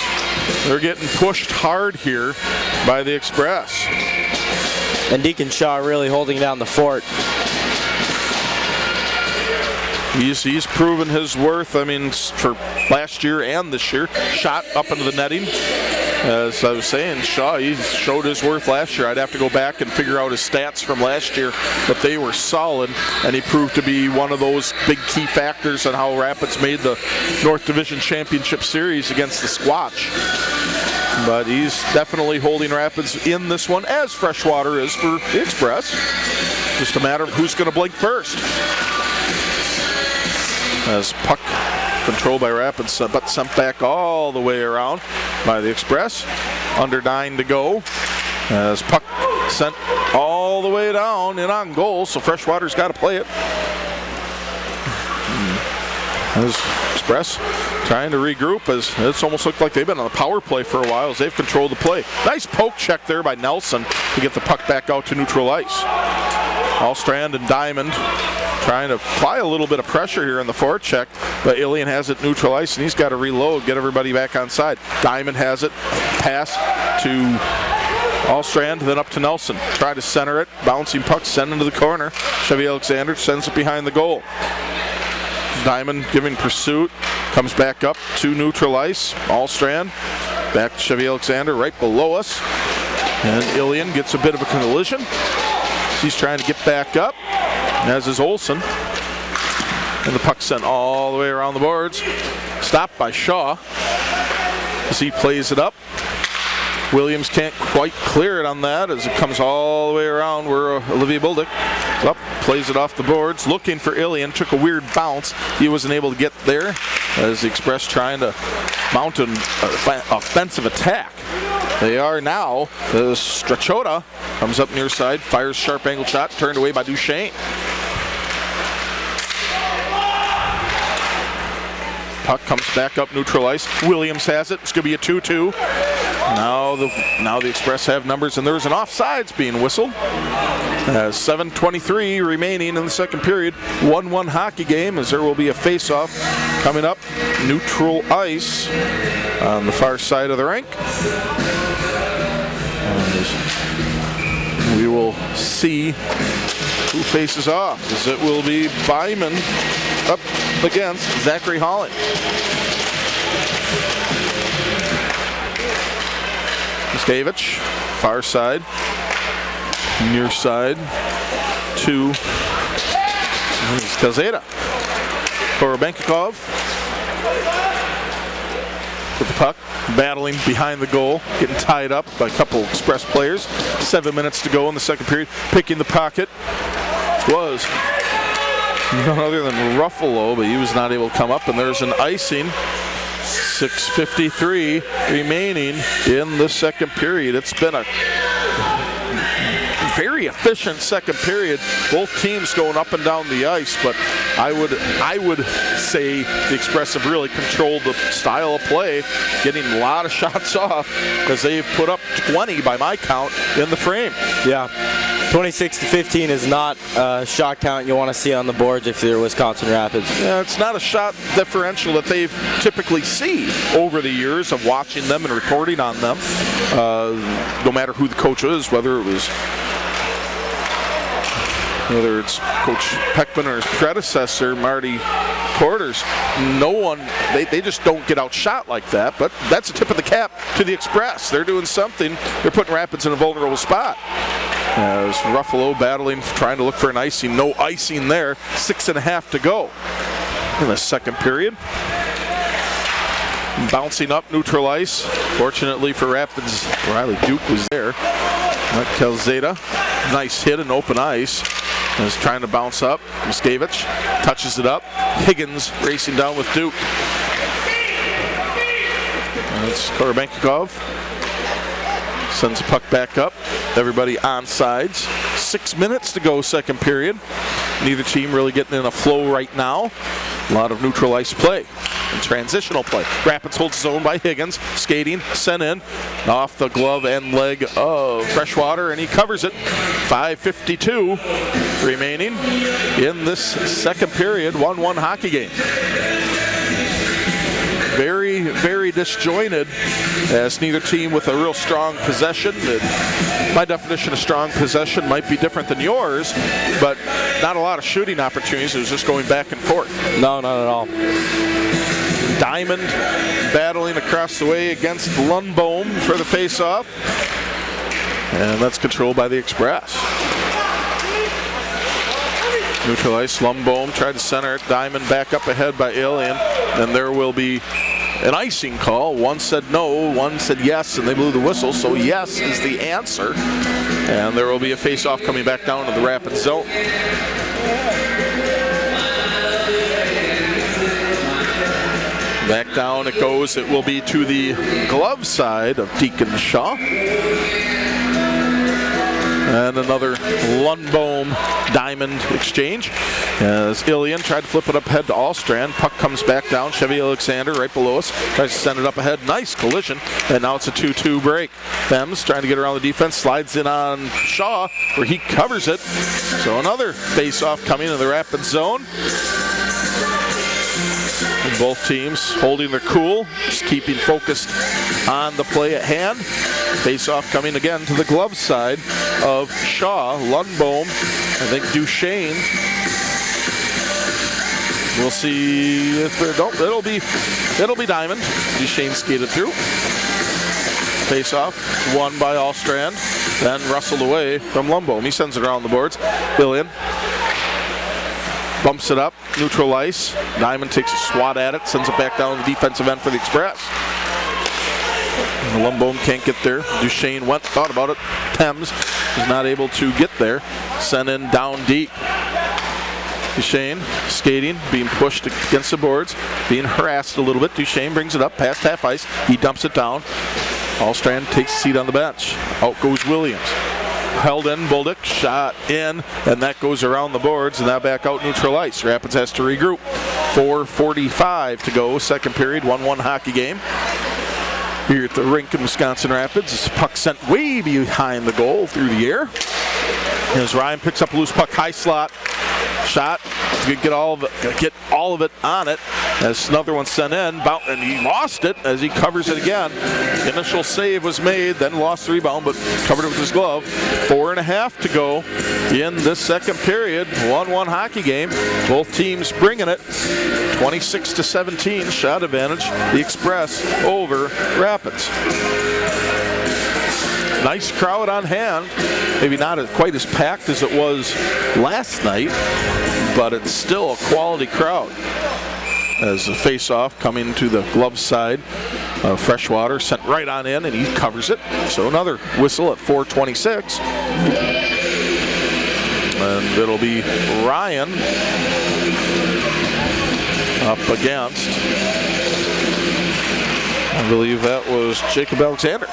they're getting pushed hard here by the Express. And Deacon Shaw really holding down the fort. He's proven his worth, I mean, for last year and this year. Shot up into the netting. As I was saying, Shaw, he showed his worth last year. I'd have to go back and figure out his stats from last year, but they were solid, and he proved to be one of those big key factors on how Rapids made the North Division Championship Series against the Squatch. But he's definitely holding Rapids in this one, as Freshwater is for the Express. Just a matter of who's going to blink first. As puck controlled by Rapids, but sent back all the way around by the Express. Under 9 to go. As puck sent all the way down and on goal, so Freshwater's got to play it. As Express trying to regroup, as it's almost looked like they've been on the power play for a while as they've controlled the play. Nice poke check there by Nelson to get the puck back out to neutral ice. Allstrand and Diamond trying to apply a little bit of pressure here in the forecheck, but Ilian has it neutral ice, and he's got to reload, get everybody back on side. Diamond has it, pass to Allstrand, then up to Nelson. Try to center it, bouncing puck, send into the corner. Chevy Alexander sends it behind the goal. Diamond giving pursuit, comes back up to neutral ice. Allstrand, back to Chevy Alexander, right below us. And Ilian gets a bit of a collision. He's trying to get back up, as is Olsen. And the puck sent all the way around the boards. Stopped by Shaw as he plays it up. Williams can't quite clear it on that as it comes all the way around where Olivier Buldick up, plays it off the boards, looking for Ilian, took a weird bounce. He wasn't able to get there as the Express trying to mount an offensive attack. They are now. Strachota comes up near side, fires sharp angled shot, turned away by Duchesne. Puck comes back up neutral ice. Williams has it. It's going to be a 2-2. Now the Express have numbers, and there's an offsides being whistled. 7:23 remaining in the second period. 1-1 hockey game as there will be a face-off coming up neutral ice on the far side of the rink. We will see who faces off, as it will be Byman up against Zachary Holland. Muskevich, far side, near side to Calzada. Korobenkikov with the puck, battling behind the goal, getting tied up by a couple Express players. 7 minutes to go in the second period. Picking the pocket was none other than Ruffalo, but he was not able to come up, and there's an icing. 6:53 remaining in the second period. It's been a very efficient second period. Both teams going up and down the ice, but I would say the Express have really controlled the style of play, getting a lot of shots off as they've put up 20 by my count in the frame. Yeah. 26-15 is not a shot count you want to see on the boards if you're Wisconsin Rapids. Yeah, it's not a shot differential that they've typically seen over the years of watching them and reporting on them. No matter who the coach is, whether it's Coach Peckman or his predecessor, Marty Porters, no one, they just don't get outshot like that, but that's a tip of the cap to the Express. They're doing something. They're putting Rapids in a vulnerable spot. As Ruffalo battling, trying to look for an icing. No icing there. 6.5 to go in the second period. Bouncing up neutral ice. Fortunately for Rapids, Riley Duke was there. Calzada, nice hit in open ice. Is trying to bounce up. Muskevich touches it up. Higgins racing down with Duke. That's Korobenkikov. Sends the puck back up. Everybody on sides. 6 minutes to go second period. Neither team really getting in a flow right now. A lot of neutral ice play and transitional play. Rapids holds zone by Higgins. Skating, sent in. Off the glove and leg of Freshwater, and he covers it. 5:52 remaining in this second period. 1-1 hockey game. Very, very disjointed, as neither team with a real strong possession. My definition of strong possession might be different than yours, but not a lot of shooting opportunities. It was just going back and forth. No, not at all. Diamond battling across the way against Lundbohm for the face-off. And that's controlled by the Express. Neutral ice, Lundbohm tried to center it. Diamond back up ahead by Ilian. And there will be an icing call. One said no, one said yes, and they blew the whistle. So yes is the answer. And there will be a face-off coming back down to the Rapids zone. Back down it goes. It will be to the glove side of Deacon Shaw. And another Lundbohm diamond exchange as Ilian tried to flip it up ahead to Allstrand. Puck comes back down. Chevy Alexander right below us. Tries to send it up ahead. Nice collision. And now it's a 2-2 break. Thames trying to get around the defense. Slides in on Shaw where he covers it. So another face-off coming in the Rapids zone. And both teams holding their cool, just keeping focused on the play at hand. Face-off coming again to the glove side of Shaw. Lundbohm, I think Duchesne. We'll see if it'll be Diamond. Duchesne skated through. Face-off, won by Allstrand, then wrestled away from Lundbohm. He sends it around the boards. Billion bumps it up, neutral ice. Diamond takes a swat at it, sends it back down the defensive end for the Express. Lundbohm can't get there. Duchesne went, thought about it. Thames is not able to get there. Sent in down deep. Duchesne skating, being pushed against the boards, being harassed a little bit. Duchesne brings it up past half ice. He dumps it down. Allstrand takes a seat on the bench. Out goes Williams. Held in, Bolduc, shot in, and that goes around the boards, and that back out neutral ice. Rapids has to regroup. 4:45 to go, second period, 1-1 hockey game. Here at the rink in Wisconsin Rapids, this puck sent way behind the goal through the air. As Ryan picks up a loose puck, high slot, shot, get all of it on it. As another one sent in, and he lost it as he covers it again. The initial save was made, then lost the rebound, but covered it with his glove. 4.5 to go in this second period. 1-1 hockey game. Both teams bringing it. 26-17 shot advantage. The Express over Rapids. Nice crowd on hand. Maybe not quite as packed as it was last night, but it's still a quality crowd. As the face-off coming to the glove side, Freshwater sent right on in, and he covers it. So another whistle at 4:26. And it'll be Ryan up against, I believe that was Jacob Alexander.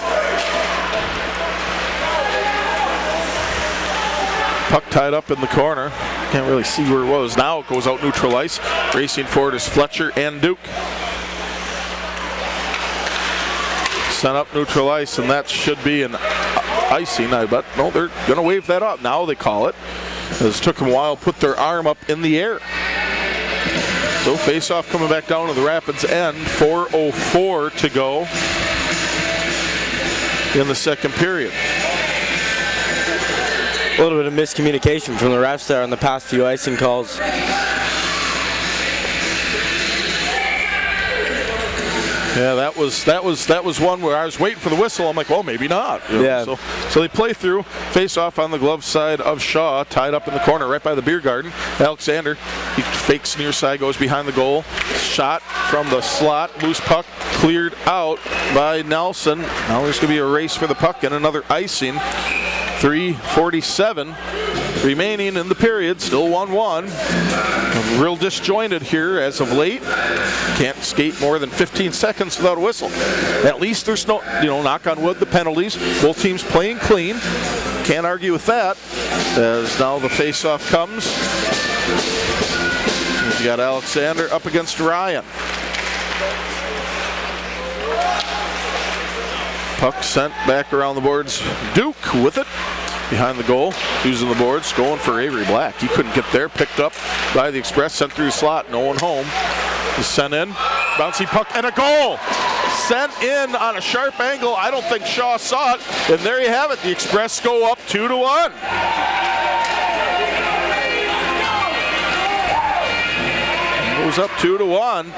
Puck tied up in the corner. Can't really see where it was. Now it goes out neutral ice. Racing forward is Fletcher and Duke. Sent up neutral ice, and that should be an icing, I bet. No, they're going to wave that up. Now they call it. It took them a while to put their arm up in the air. So face-off coming back down to the Rapids end. 4:04 to go in the second period. A little bit of miscommunication from the refs there on the past few icing calls. Yeah, that was one where I was waiting for the whistle. I'm like, well, maybe not. You know? Yeah. So they play through, face off on the glove side of Shaw, tied up in the corner right by the beer garden. Alexander, he fakes near side, goes behind the goal. Shot from the slot, loose puck, cleared out by Nelson. Now there's going to be a race for the puck and another icing. 3:47 remaining in the period, still 1-1. Real disjointed here as of late. Can't skate more than 15 seconds without a whistle. At least there's no, knock on wood, the penalties. Both teams playing clean. Can't argue with that. As now the face-off comes. You got Alexander up against Ryan. Puck sent back around the boards. Duke with it. Behind the goal, using the boards, going for Avery Black. He couldn't get there, picked up by the Express, sent through the slot, no one home. He's sent in, bouncy puck, and a goal! Sent in on a sharp angle. I don't think Shaw saw it, and there you have it. The Express go up 2-1. Goes up 2-1.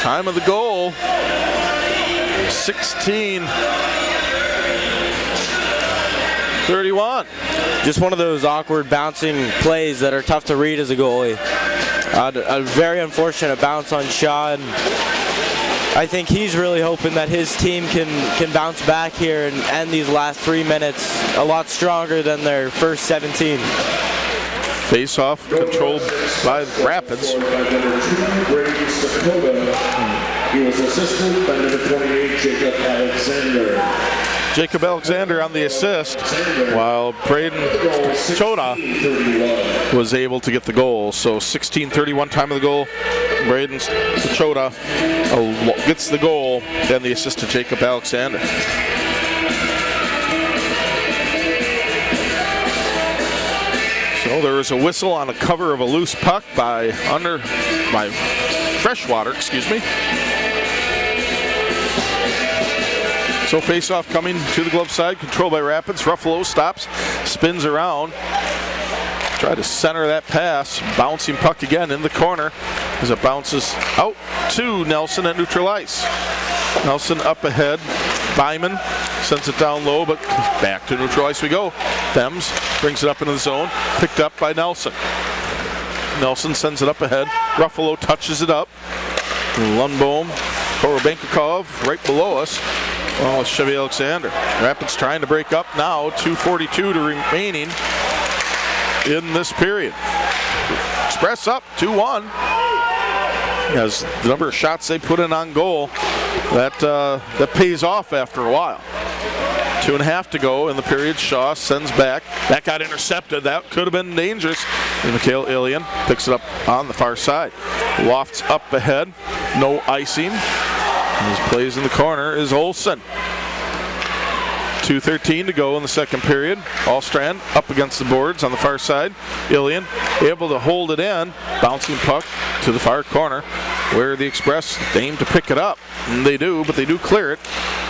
Time of the goal, 16:31. Just one of those awkward bouncing plays that are tough to read as a goalie. A very unfortunate bounce on Shaw, and I think he's really hoping that his team can bounce back here and end these last 3 minutes a lot stronger than their first 17. Face-off controlled by the Rapids. He was assisted by number 28, Jacob Alexander. Jacob Alexander on the assist, while Braden Choda was able to get the goal. So 16:31 time of the goal. Braden Choda gets the goal, and the assist to Jacob Alexander. So there was a whistle on a cover of a loose puck by Freshwater, excuse me. So face-off coming to the glove side, controlled by Rapids. Ruffalo stops, spins around, try to center that pass. Bouncing puck again in the corner as it bounces out to Nelson at neutral ice. Nelson up ahead. Byman sends it down low, but back to neutral ice we go. Thames brings it up into the zone, picked up by Nelson. Nelson sends it up ahead. Ruffalo touches it up. Lundbohm, Korobenkov right below us. Well, it's Chevy Alexander. Rapids trying to break up now. 2:42 to remaining in this period. Express up 2-1. As the number of shots they put in on goal, that pays off after a while. 2.5 to go in the period. Shaw sends back. That got intercepted. That could have been dangerous. And Mikhail Ilian picks it up on the far side. Lofts up ahead. No icing. His plays in the corner is Olsen. 2:13 to go in the second period. Allstrand up against the boards on the far side. Ilian able to hold it in. Bouncing puck to the far corner where the Express aim to pick it up. And they do, but they do clear it.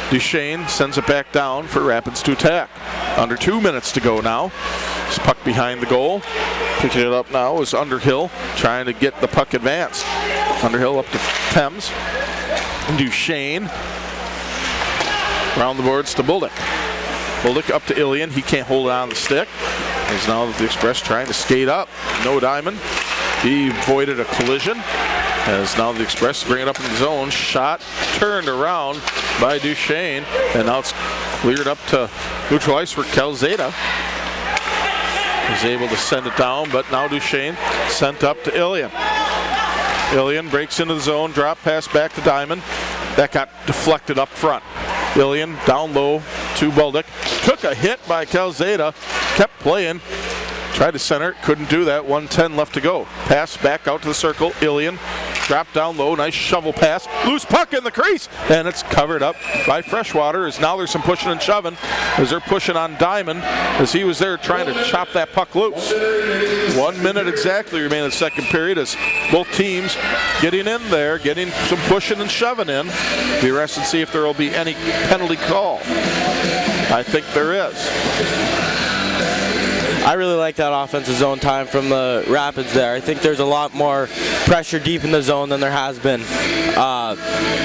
Duchesne sends it back down for Rapids to attack. Under 2 minutes to go now. This puck behind the goal. Picking it up now is Underhill trying to get the puck advanced. Underhill up to Thames. Duchesne around the boards to Buldick. Buldick up to Ilian. He can't hold it on the stick. As now the Express trying to skate up. No diamond. He avoided a collision. As now the Express bring it up in the zone. Shot turned around by Duchesne. And now it's cleared up to neutral ice for Calzada. He's able to send it down, but now Duchesne sent up to Ilian. Ilian breaks into the zone, drop pass back to Diamond. That got deflected up front. Ilian down low to Buldick. Took a hit by Calzada, kept playing. Tried to center it, couldn't do that. 1:10 left to go. Pass back out to the circle. Ilian dropped down low, nice shovel pass. Loose puck in the crease, and it's covered up by Freshwater. As now there's some pushing and shoving as they're pushing on Diamond as he was there trying to chop that puck loose. 1 minute exactly remain in the second period as both teams getting in there, getting some pushing and shoving in. Be interested to see if there will be any penalty call. I think there is. I really like that offensive zone time from the Rapids there. I think there's a lot more pressure deep in the zone than there has been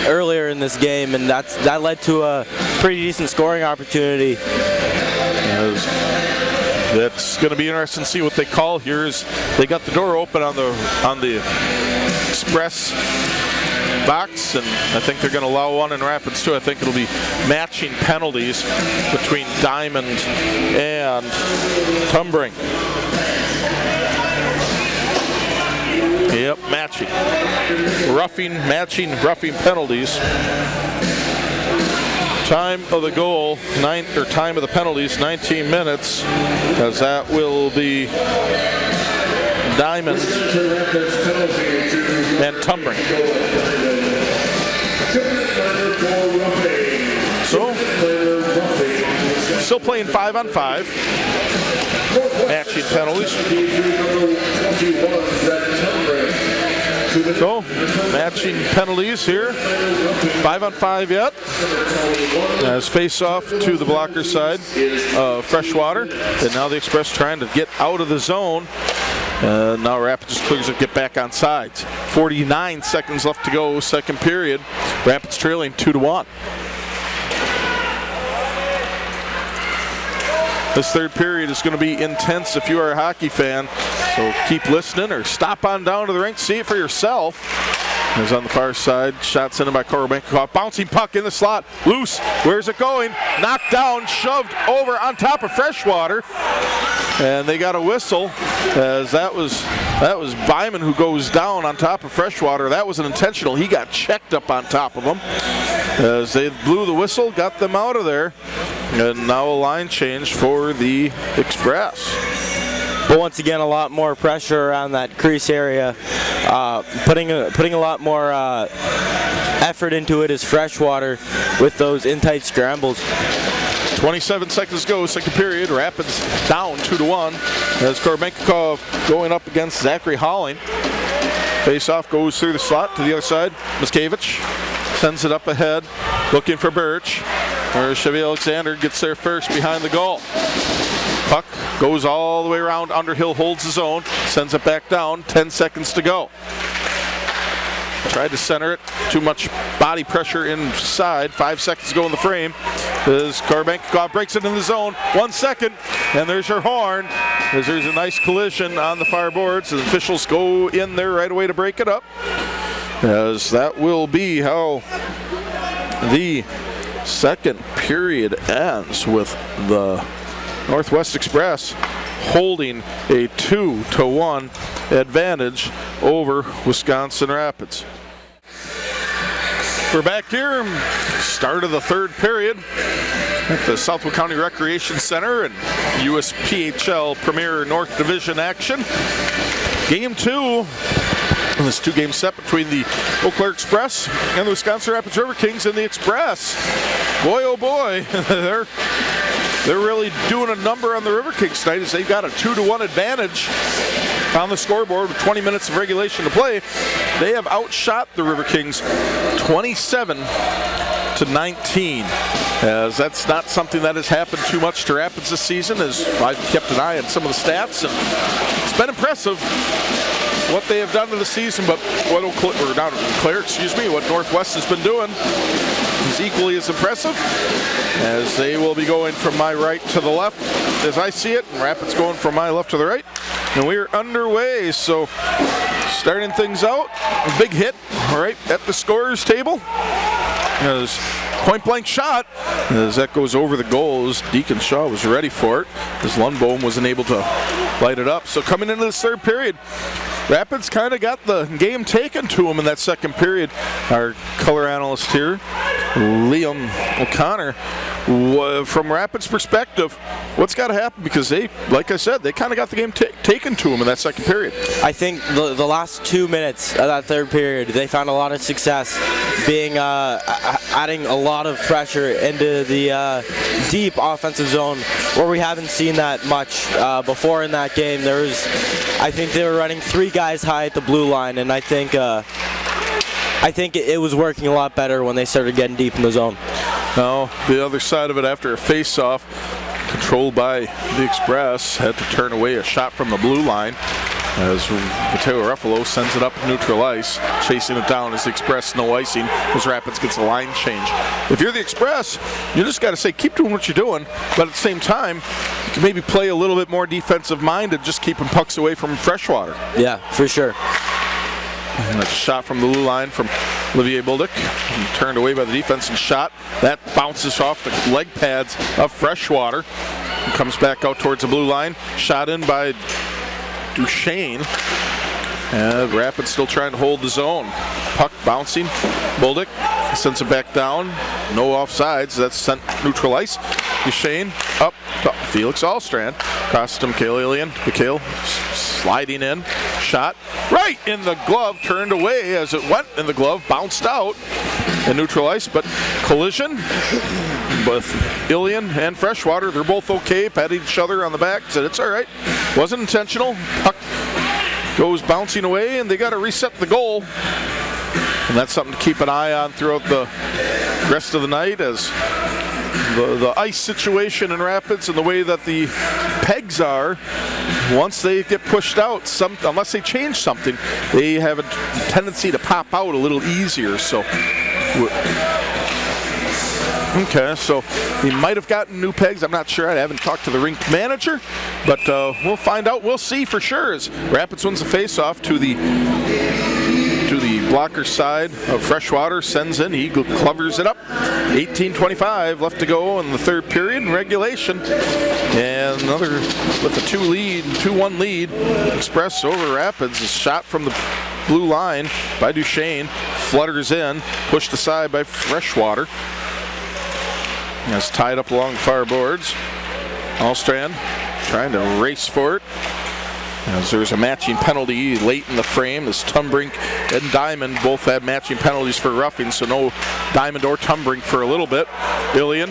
earlier in this game, and that led to a pretty decent scoring opportunity. That's going to be interesting to see what they call here. Is they got the door open on the Express box, and I think they're going to allow one in Rapids too. I think it'll be matching penalties between Diamond and Tumbring. Yep, matching. Matching roughing penalties. Time of the goal, time of the penalties, 19 minutes, as that will be Diamond and Tumbring. So, still playing 5-on-5. Matching penalties. So, matching penalties here. 5-on-5 yet. As face-off to the blocker side of Freshwater. And now the Express trying to get out of the zone. Now Rapids just clears it, get back on sides. 49 seconds left to go, second period. Rapids trailing 2-1. This third period is going to be intense if you are a hockey fan. So keep listening or stop on down to the rink, see it for yourself. As on the far side, shots in by Korobenkov. Bouncing puck in the slot, loose. Where's it going? Knocked down, shoved over on top of Freshwater. And they got a whistle as that was Byman who goes down on top of Freshwater. That was an intentional. He got checked up on top of him. as they blew the whistle, got them out of there. And now a line change for the Express. But once again, a lot more pressure around that crease area. Putting a lot more effort into it is Freshwater with those in-tight scrambles. 27 seconds to go, second period. Rapids down 2-1 as Korbenkov going up against Zachary Holling. Face-off goes through the slot to the other side. Miskevich sends it up ahead, looking for Birch. Chevy Alexander gets there first behind the goal. Puck goes all the way around. Underhill holds his own, sends it back down. 10 seconds to go. Tried to center it. Too much body pressure inside. 5 seconds to go in the frame. As Korbenkov breaks it in the zone. 1 second, and there's your horn. As there's a nice collision on the far boards. The officials go in there right away to break it up. As that will be how the second period ends, with the Northwest Express holding a 2-1 advantage over Wisconsin Rapids. We're back here, start of the third period at the Southwood County Recreation Center and USPHL Premier North Division action. Game 2 in this two-game set between the Eau Claire Express and the Wisconsin Rapids Riverkings. And the Express, boy oh boy, they're really doing a number on the Riverkings tonight, as they've got a 2-1 advantage on the scoreboard with 20 minutes of regulation to play. They have outshot the Riverkings 27-19. As that's not something that has happened too much to Rapids this season, as I've kept an eye on some of the stats, and it's been impressive what they have done to the season. But what what Northwest has been doing is equally as impressive, as they will be going from my right to the left as I see it, and Rapids going from my left to the right. And we are underway, so starting things out, a big hit right at the scorer's table. As point-blank shot, as that goes over the goal, as Deacon Shaw was ready for it, as Lundbohm wasn't able to light it up. So coming into this third period, Rapids kind of got the game taken to them in that second period. Our color analyst here, Liam O'Connor, from Rapids' perspective, what's got to happen? Because they, like I said, they kind of got the game taken to them in that second period. I think the last 2 minutes of that third period, they found a lot of success, being adding a lot of pressure into the deep offensive zone, where we haven't seen that much before in that game. I think they were running 3 guys high at the blue line, and I think it was working a lot better when they started getting deep in the zone. Now, the other side of it, after a face-off controlled by the Express, had to turn away a shot from the blue line, as Mateo Ruffalo sends it up neutral ice, chasing it down as the Express no icing, as Rapids gets a line change. If you're the Express, you just got to say, keep doing what you're doing, but at the same time, you can maybe play a little bit more defensive minded, just keeping pucks away from Freshwater. Yeah, for sure. And a shot from the blue line from Olivier Buldick, turned away by the defense and shot. That bounces off the leg pads of Freshwater. And comes back out towards the blue line. Shot in by Duchesne. And Rapids still trying to hold the zone. Puck bouncing. Buldick sends it back down. No offsides. That's sent neutral ice. Duchesne up to Felix Allstrand. Across to Mikhail sliding in. Shot right in the glove. Turned away as it went in the glove. Bounced out in neutral ice. But collision with Ilian and Freshwater. They're both okay. Patted each other on the back. Said it's all right. Wasn't intentional. Puck goes bouncing away, and they got to reset the goal. And that's something to keep an eye on throughout the rest of the night, as the ice situation in Rapids and the way that the pegs are, once they get pushed out, unless they change something, they have a tendency to pop out a little easier. So okay, so he might have gotten new pegs. I'm not sure. I haven't talked to the rink manager, but we'll find out. We'll see for sure, as Rapids wins the face-off to the blocker side of Freshwater, sends in, he covers it up. 18:25 left to go in the third period in regulation. And another with a 2-1 lead. Express over Rapids. A shot from the blue line by Duchesne. flutters in, pushed aside by Freshwater. It's tied up along the far boards. Allstrand trying to race for it. As there's a matching penalty late in the frame, as Tumbrink and Diamond both had matching penalties for roughing, so no Diamond or Tumbrink for a little bit. Ilian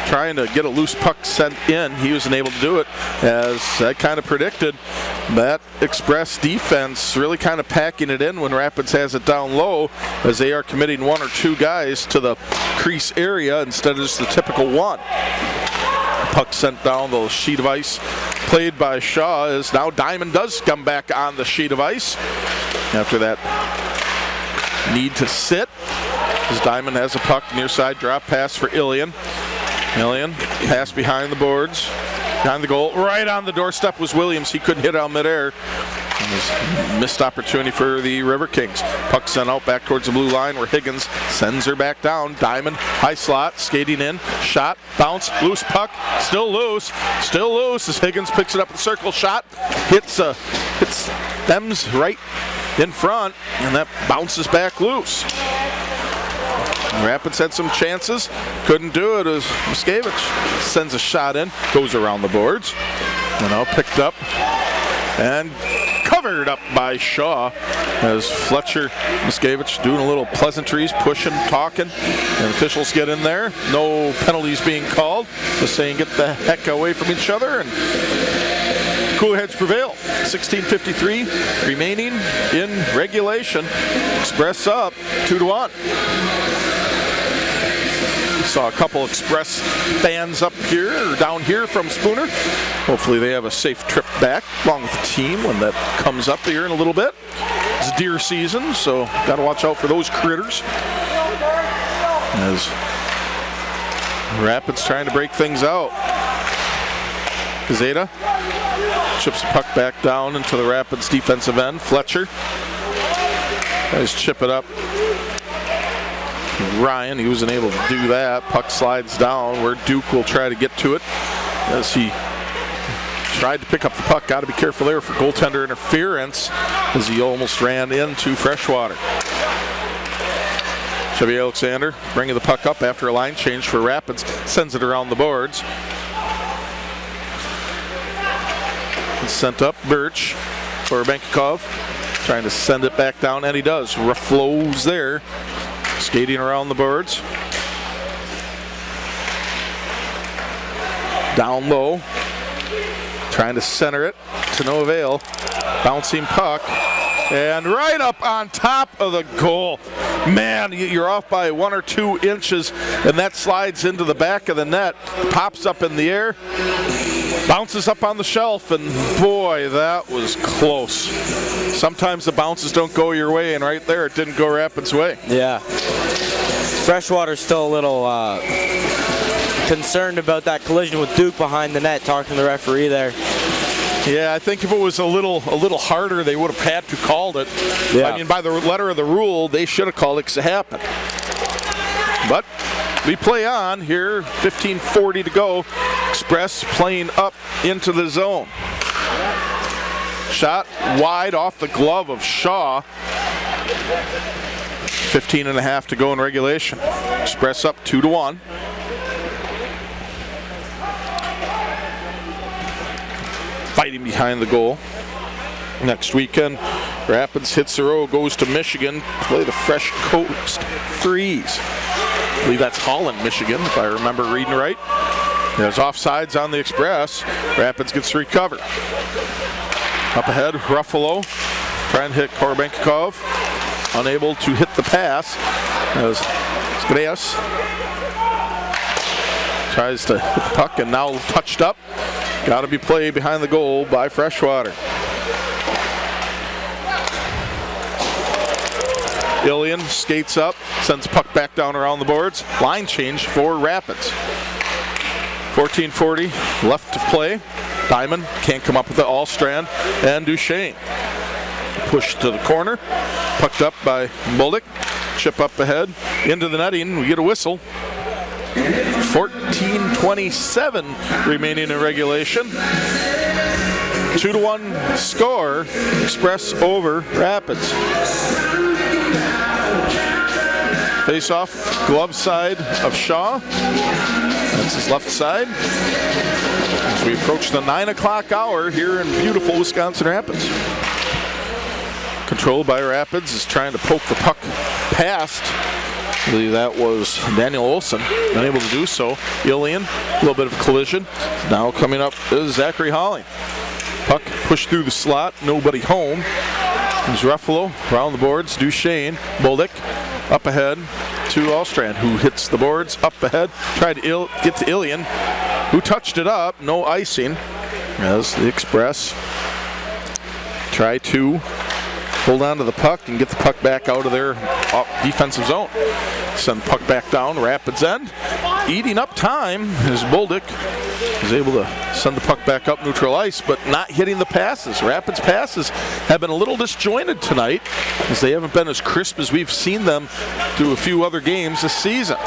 trying to get a loose puck sent in. He wasn't able to do it, as I kind of predicted. That Express defense really kind of packing it in when Rapids has it down low, as they are committing one or two guys to the crease area instead of just the typical one. Puck sent down the sheet of ice, played by Shaw, as now Diamond does come back on the sheet of ice after that need to sit, as Diamond has a puck near side, drop pass for Ilian. Ilian pass behind the boards, behind the goal, right on the doorstep was Williams. He couldn't hit out midair. Missed opportunity for the Riverkings. Puck sent out back towards the blue line, where Higgins sends her back down. Diamond, high slot, skating in, shot, bounce, loose puck, still loose as Higgins picks it up in the circle, shot, hits Thems right in front, and that bounces back loose. Rapids had some chances, couldn't do it as Miskevich sends a shot in, goes around the boards, and now picked up and covered up by Shaw, as Fletcher Miskevich doing a little pleasantries, pushing, talking, and officials get in there. No penalties being called, just saying get the heck away from each other, and cooler heads prevail. 16:53 remaining in regulation. Express up 2-1. Saw a couple Express fans up here or down here from Spooner. Hopefully they have a safe trip back along with the team when that comes up here in a little bit. It's deer season, so got to watch out for those critters. As Rapids trying to break things out. Kazeta chips the puck back down into the Rapids defensive end. Fletcher tries to chip it up. Ryan, he wasn't able to do that. Puck slides down where Duke will try to get to it as he tried to pick up the puck. Got to be careful there for goaltender interference, as he almost ran into Freshwater. Chevy Alexander bringing the puck up after a line change for Rapids, sends it around the boards. It's sent up, Birch for Benkikov, trying to send it back down, and he does. Rough flows there. Skating around the boards. Down low. Trying to center it to no avail. Bouncing puck. And right up on top of the goal. Man, you're off by 1 or 2 inches, and that slides into the back of the net. Pops up in the air. Bounces up on the shelf, and boy, that was close. Sometimes the bounces don't go your way, and right there it didn't go Rapids' way. Yeah. Freshwater's still a little concerned about that collision with Duke behind the net, talking to the referee there. Yeah, I think if it was a little harder, they would have had to called it. Yeah. I mean, by the letter of the rule, they should have called it because it happened. But we play on here, 15:40 to go. Express playing up into the zone. Shot wide off the glove of Shaw. 15.5 to go in regulation. Express up 2-1. Fighting behind the goal. Next weekend, Rapids hits the road, goes to Michigan, play the Fresh Coast Freeze. I believe that's Holland, Michigan, if I remember reading right. There's offsides on the Express. Rapids gets to recover. Up ahead, Ruffalo trying to hit Korbenkikov. Unable to hit the pass. As Skreas tries to hit the puck, and now touched up. Got to be played behind the goal by Freshwater. Ilian skates up, sends puck back down around the boards. Line change for Rapids. 14:40 left to play. Diamond can't come up with it. Allstrand and Duchesne. Pushed to the corner. Pucked up by Boldick. Chip up ahead. Into the netting. We get a whistle. 14:27 remaining in regulation. 2-1 score. Express over Rapids. Face off, glove side of Shaw. That's his left side. As we approach the 9 o'clock hour here in beautiful Wisconsin Rapids. Controlled by Rapids is trying to poke the puck past. I believe that was Daniel Olson, unable to do so. Ilian, a little bit of a collision. Now coming up is Zachary Holling. Puck pushed through the slot, nobody home. There's Ruffalo around the boards, Duchesne, Boldick up ahead to Allstrand, who hits the boards up ahead. Tried to get to Ilian, who touched it up, no icing. As the Express try to hold on to the puck and get the puck back out of their defensive zone. Send the puck back down, Rapids end. Eating up time as Boldick is able to send the puck back up neutral ice, but not hitting the passes. Rapids passes have been a little disjointed tonight, as they haven't been as crisp as we've seen them through a few other games this season.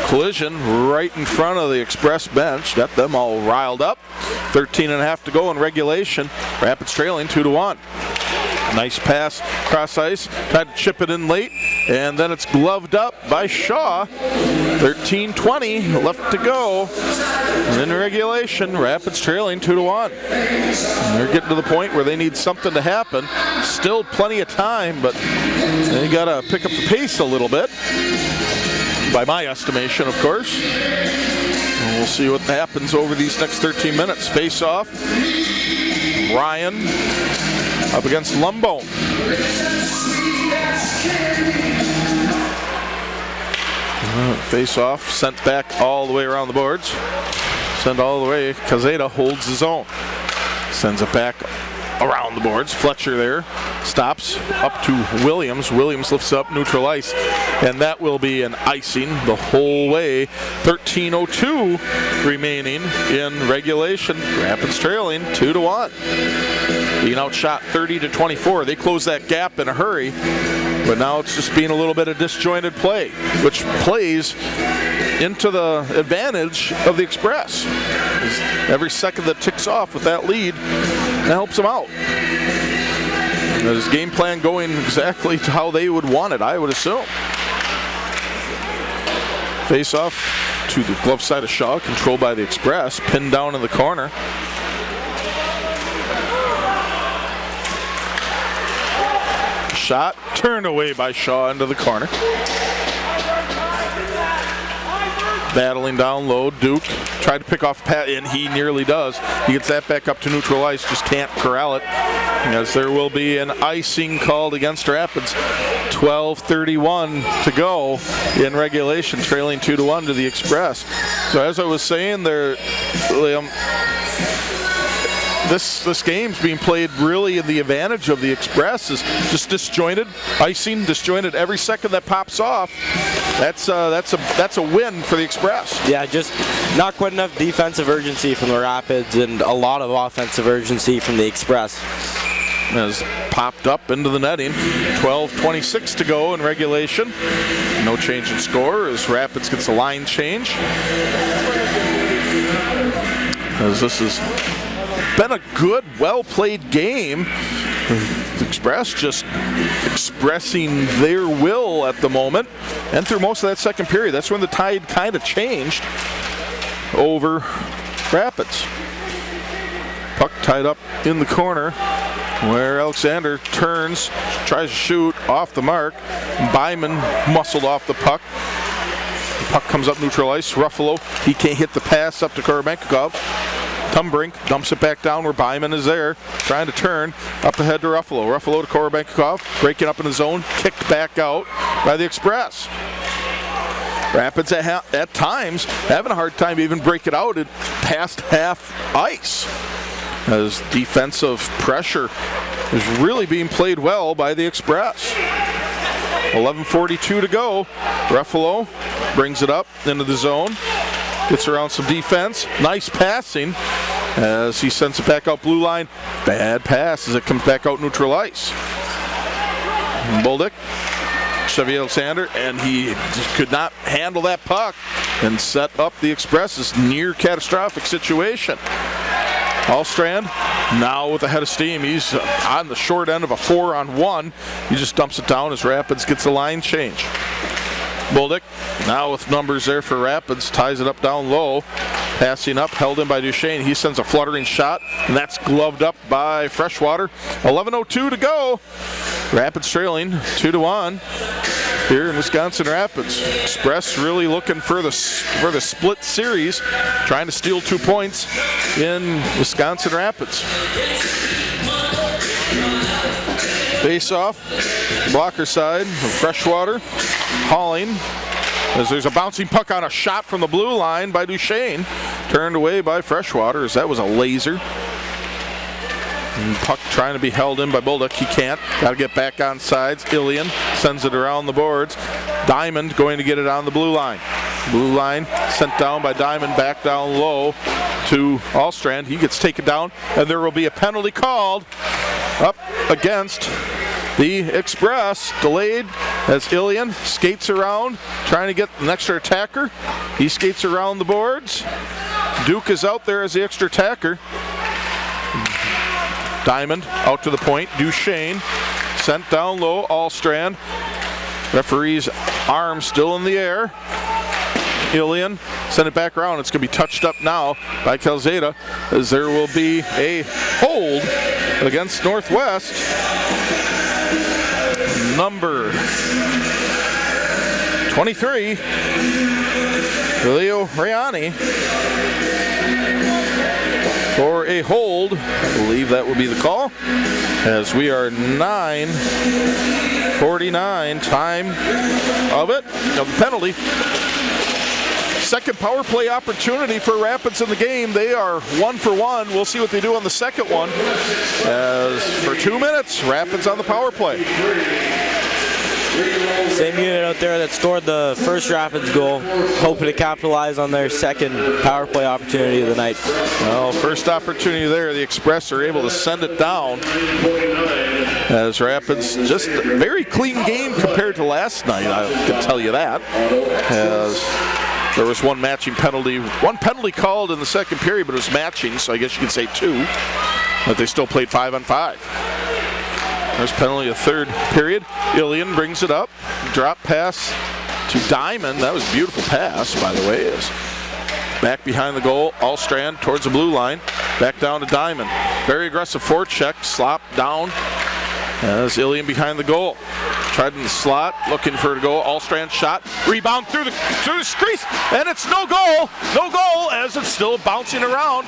Collision right in front of the Express bench, got them all riled up. 13.5 to go in regulation. Rapids trailing 2-1. Nice pass cross ice, tried to chip it in late, and then it's gloved up by Shaw. 13:20 left to go. And in regulation, Rapids trailing 2-1. They're getting to the point where they need something to happen. Still plenty of time, but they got to pick up the pace a little bit. By my estimation, of course. And we'll see what happens over these next 13 minutes. Face off. Ryan up against Lumbone. Face off, sent back all the way around the boards. Sent all the way. Kazeda holds the zone. Sends it back around the boards. Fletcher there stops up to Williams. Williams lifts up neutral ice, and that will be an icing the whole way. 13:02 remaining in regulation. Rapids trailing 2-1. Being outshot 30-24. They close that gap in a hurry, but now it's just being a little bit of disjointed play, which plays into the advantage of the Express. Every second that ticks off with that lead, that helps them out. His game plan going exactly to how they would want it, I would assume. Face off to the glove side of Shaw, controlled by the Express, pinned down in the corner. Shot turned away by Shaw into the corner. Battling down low, Duke tried to pick off Pat, and he nearly does. He gets that back up to neutral ice, just can't corral it, as there will be an icing called against Rapids. 12:31 to go in regulation, trailing 2-1 to the Express. So as I was saying, this game's being played really in the advantage of the Express. Is just disjointed, icing, disjointed every second that pops off. That's a win for the Express. Yeah, just not quite enough defensive urgency from the Rapids and a lot of offensive urgency from the Express. Has popped up into the netting. 12:26 to go in regulation. No change in score as Rapids gets a line change. As this has been a good, well-played game. The Express just expressing their will at the moment. And through most of that second period, that's when the tide kind of changed over Rapids. Puck tied up in the corner where Alexander turns, tries to shoot off the mark. Byman muscled off the puck. The puck comes up neutral ice. Ruffalo, he can't hit the pass up to Korobenkov. Tumbrink dumps it back down where Byman is there, trying to turn up ahead to Ruffalo. Ruffalo to Korobenkov, breaking up in the zone, kicked back out by the Express. Rapids at times having a hard time even break it out at past half ice, as defensive pressure is really being played well by the Express. 11:42 to go. Ruffalo brings it up into the zone. Gets around some defense. Nice passing as he sends it back out blue line. Bad pass as it comes back out neutral ice. Boldick, Chevy Alexander, and he just could not handle that puck and set up the Express's near catastrophic situation. Allstrand now with a head of steam. He's on the short end of a 4-on-1. He just dumps it down as Rapids gets a line change. Boldick now with numbers there for Rapids, ties it up down low. Passing up, held in by Duchesne. He sends a fluttering shot, and that's gloved up by Freshwater. 11:02 to go. Rapids trailing 2-1 here in Wisconsin Rapids. Express really looking for the split series, trying to steal 2 points in Wisconsin Rapids. Face off, blocker side of Freshwater. Hauling as there's a bouncing puck on a shot from the blue line by Duchesne. Turned away by Freshwater as that was a laser. And puck trying to be held in by Bolduc. He can't. Got to get back on sides. Ilian sends it around the boards. Diamond going to get it on the blue line. Blue line sent down by Diamond, back down low to Allstrand. He gets taken down, and there will be a penalty called up against the Express. Delayed as Ilian skates around, trying to get an extra attacker. He skates around the boards. Duke is out there as the extra attacker. Diamond out to the point. Duchesne sent down low. Allstrand. Referee's arm still in the air. Ilian send it back around. It's going to be touched up now by Calzada as there will be a hold against Northwest. Number 23, Leo Rayani, for a hold. I believe that will be the call, as we are 9:49 time of it, of the penalty. Second power play opportunity for Rapids in the game. They are 1 for 1. We'll see what they do on the second one. As for 2 minutes, Rapids on the power play. Same unit out there that scored the first Rapids goal, hoping to capitalize on their second power play opportunity of the night. Well, first opportunity there, the Express are able to send it down. As Rapids, just a very clean game compared to last night, I can tell you that. As there was one penalty called in the second period, but it was matching, so I guess you could say 2. But they still played 5-on-5. There's penalty of third period. Ilian brings it up. Drop pass to Diamond. That was a beautiful pass, by the way. Back behind the goal. Allstrand towards the blue line. Back down to Diamond. Very aggressive forecheck. Slop down. As Ilian behind the goal. Tried in the slot, looking for a goal. Allstrand shot, rebound through the crease, and it's no goal. No goal, as it's still bouncing around.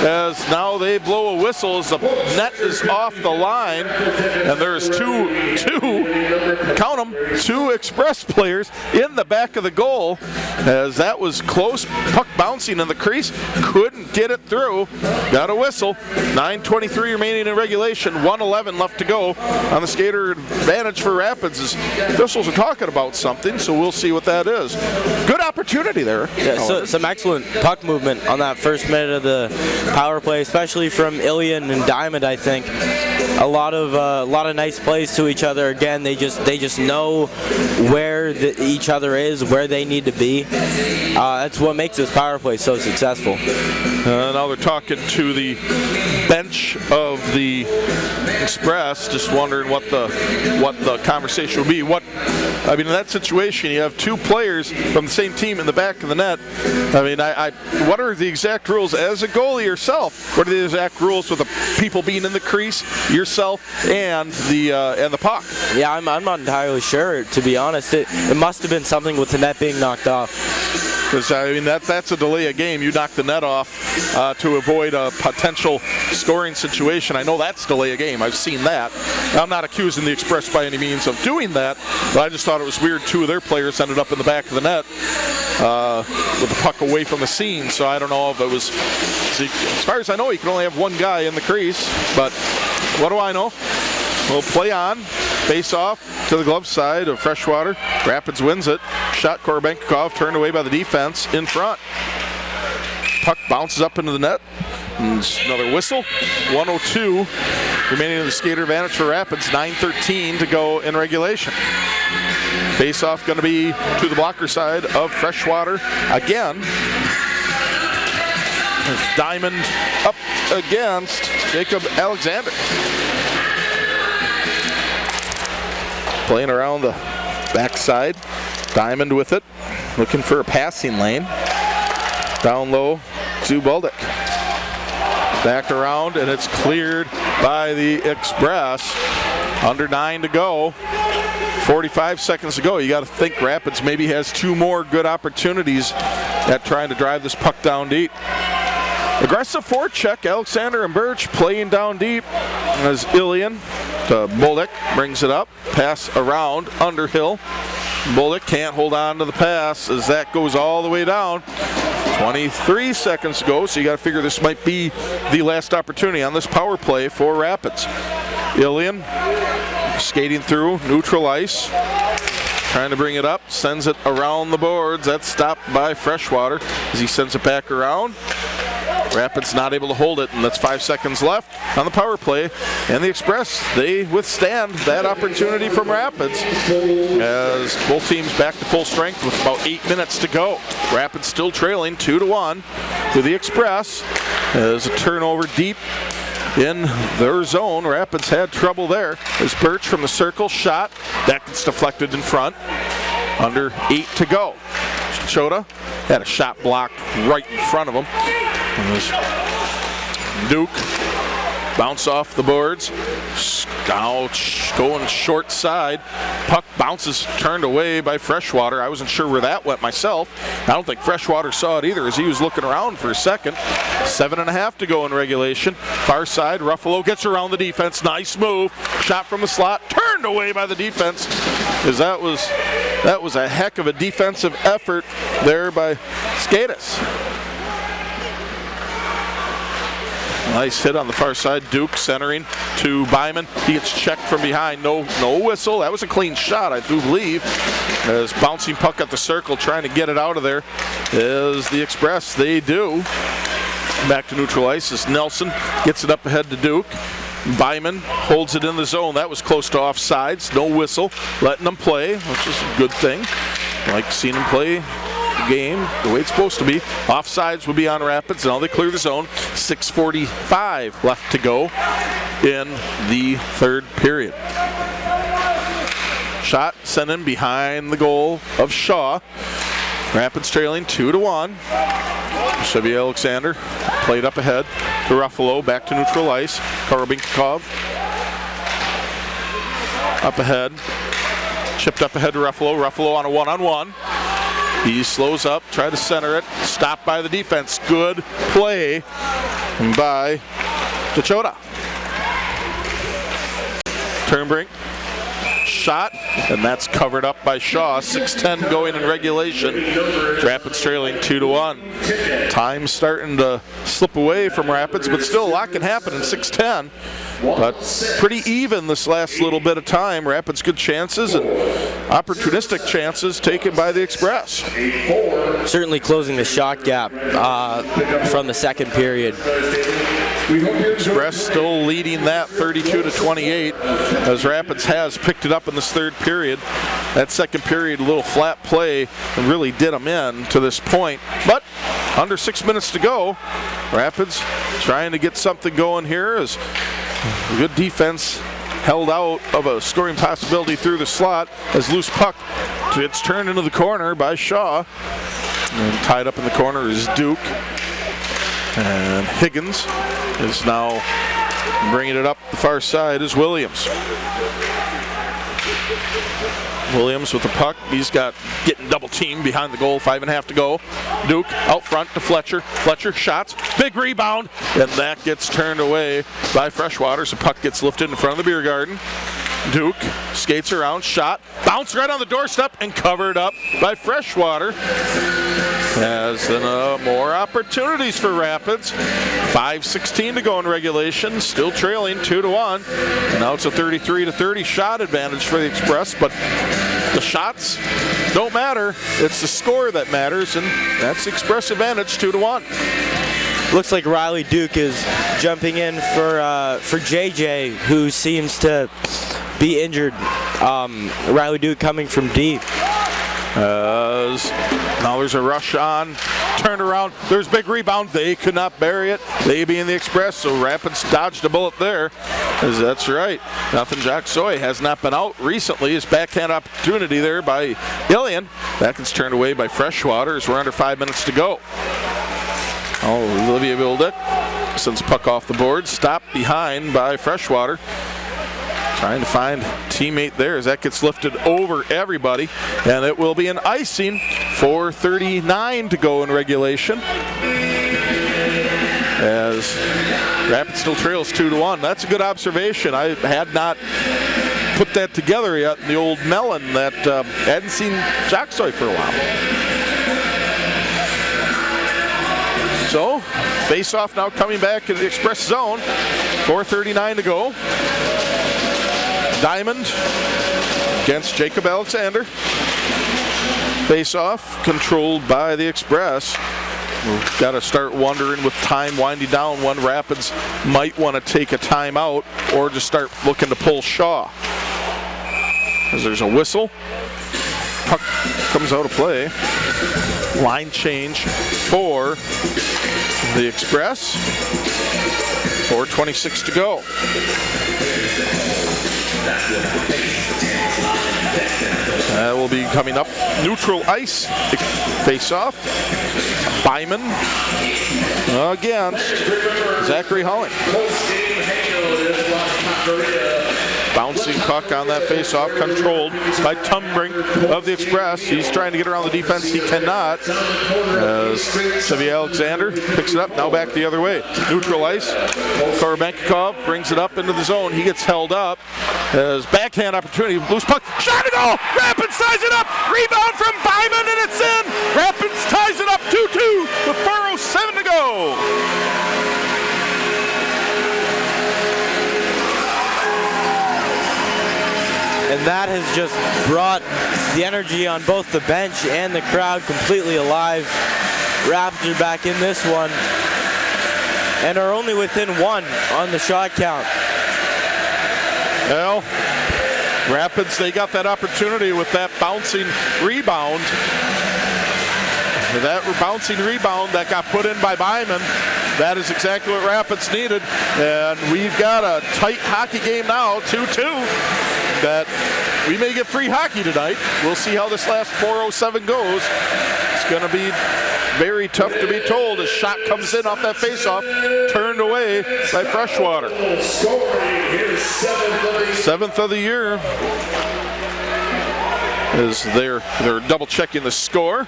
As now they blow a whistle as the net is off the line, and there's two Express players in the back of the goal. As that was close, puck bouncing in the crease, couldn't get it through. Got a whistle. 9:23 remaining in regulation. 1:11 left to go on the skater advantage for Rapids. As officials are talking about something, so we'll see what that is. Good opportunity there. Yeah, so some excellent puck movement on that first minute of the power play, especially from Ilian and Diamond. I think a lot of nice plays to each other. Again, they just know where each other is, where they need to be. That's what makes this power play so successful. Now they're talking to the bench of the Express, just wondering what the conversation will be. In that situation, you have 2 players from the same team in the back of the net. I mean, what are the exact rules as a goalie yourself? What are the exact rules with the people being in the crease, yourself, and the puck? Yeah, I'm not entirely sure, to be honest. It must have been something with the net being knocked off. Because that's a delay of game. You knock the net off to avoid a potential scoring situation. I know that's delay of game. I've seen that. I'm not accusing the Express by any means of doing that, but I just thought it was weird. 2 of their players ended up in the back of the net with the puck away from the scene. So I don't know if it was. As far as I know, you can only have 1 guy in the crease. But what do I know? We'll play on. Face off to the glove side of Freshwater. Rapids wins it. Shot Korobenkov turned away by the defense in front. Puck bounces up into the net. And another whistle. 1:02 remaining in the skater advantage for Rapids. 9:13 to go in regulation. Face off going to be to the blocker side of Freshwater again. There's Diamond up against Jacob Alexander. Playing around the backside. Diamond with it. Looking for a passing lane. Down low to Baldick. Back around, and it's cleared by the Express. Under 9 to go. 45 seconds to go. You got to think Rapids maybe has 2 more good opportunities at trying to drive this puck down deep. Aggressive forecheck. Alexander and Birch playing down deep as Ilian to Boldick brings it up. Pass around Underhill. Boldick can't hold on to the pass as that goes all the way down. 23 seconds to go, so you got to figure this might be the last opportunity on this power play for Rapids. Ilian skating through neutral ice, trying to bring it up, sends it around the boards. That's stopped by Freshwater as he sends it back around. Rapids not able to hold it, and that's 5 seconds left on the power play. And the Express, they withstand that opportunity from Rapids as both teams back to full strength with about 8 minutes to go. Rapids still trailing 2-1 to the Express as a turnover deep in their zone. Rapids had trouble there. There's Birch from the circle, shot. That gets deflected in front. Under 8 to go. Chota had a shot blocked right in front of him. Duke bounce off the boards. Now going short side. Puck bounces, turned away by Freshwater. I wasn't sure where that went myself. I don't think Freshwater saw it either as he was looking around for a second. 7.5 to go in regulation. Far side, Ruffalo gets around the defense. Nice move. Shot from the slot, turned away by the defense. As that was a heck of a defensive effort there by Skatis. Nice hit on the far side. Duke centering to Byman. He gets checked from behind. No whistle. That was a clean shot, I do believe. As bouncing puck at the circle, trying to get it out of there is the Express. They do. Back to neutral ice as Nelson gets it up ahead to Duke. Byman holds it in the zone. That was close to offsides. No whistle. Letting them play, which is a good thing. Like seeing them play game the way it's supposed to be. Offsides will be on Rapids. Now they clear the zone. 6:45 left to go in the third period. Shot sent in behind the goal of Shaw. Rapids trailing 2-1. Chevy Alexander played up ahead to Ruffalo. Back to neutral ice. Korobinkov up ahead. Chipped up ahead to Ruffalo. Ruffalo on a one-on-one. He slows up, tried to center it, stopped by the defense. Good play by Chota. Turnbrink, shot, and that's covered up by Shaw. 6:10 going in regulation. Rapids trailing 2-1. Time's starting to slip away from Rapids, but still a lot can happen in 6:10. But pretty even this last little bit of time. Rapids good chances and opportunistic chances taken by the Express. Certainly closing the shot gap from the second period. Express still leading that 32-28 as Rapids has picked it up in this third period. That second period, a little flat play really did them in to this point. But under 6 minutes to go, Rapids trying to get something going here as good defense held out of a scoring possibility through the slot as loose puck gets turned into the corner by Shaw. And tied up in the corner is Duke. And Higgins is now bringing it up the far side is Williams. Williams with the puck. He's got getting double teamed behind the goal. 5.5 to go. Duke out front to Fletcher. Fletcher shots. Big rebound. And that gets turned away by Freshwater. So puck gets lifted in front of the beer garden. Duke skates around. Shot. Bounce right on the doorstep and covered up by Freshwater. As more opportunities for Rapids. 5:16 to go in regulation. Still trailing 2-1. And now it's a 33-30 shot advantage for the Express. But the shots don't matter. It's the score that matters, and that's the Express advantage, 2-1. Looks like Riley Duke is jumping in for JJ, who seems to be injured. Riley Duke coming from deep. As now there's a rush on, turned around, there's a big rebound, they could not bury it, they being the Express, so Rapids dodged a bullet there, as that's right, Nathan Jacksoy has not been out recently, his backhand opportunity there by Ilian, that gets turned away by Freshwater as we're under 5 minutes to go. Oh, Olivia Bildick sends puck off the board, stopped behind by Freshwater. Trying to find teammate there as that gets lifted over everybody, and it will be an icing. 4:39 to go in regulation. As Rapids still trails 2-1. That's a good observation. I had not put that together yet in the old melon that hadn't seen Jacksoy for a while. So, face-off now coming back in the Express zone. 4:39 to go. Diamond against Jacob Alexander. Face-off controlled by the Express. We've got to start wondering with time winding down when Rapids might want to take a timeout or just start looking to pull Shaw. As there's a whistle. Puck comes out of play. Line change for the Express. 4:26 to go. That will be coming up. Neutral ice face-off. Byman against Zachary Hulling. Bouncing puck on that face-off, controlled by Tumbrink of the Express. He's trying to get around the defense. He cannot. As Xavier Alexander picks it up, now back the other way. Neutral ice. Korobenkov brings it up into the zone. He gets held up. As backhand opportunity, loose puck, shot to goal! Rapids ties it up! Rebound from Byman, and it's in! Rapids ties it up 2-2 with 4:07 to go! And that has just brought the energy on both the bench and the crowd completely alive. Rapids are back in this one and are only within one on the shot count. Well, Rapids, they got that opportunity with that bouncing rebound. That bouncing rebound that got put in by Byman, that is exactly what Rapids needed. And we've got a tight hockey game now, 2-2. That we may get free hockey tonight. We'll see how this last 4:07 goes. It's going to be very tough to be told. A shot comes in off that faceoff, turned away by Freshwater. Seventh of the year. As they're double checking the score.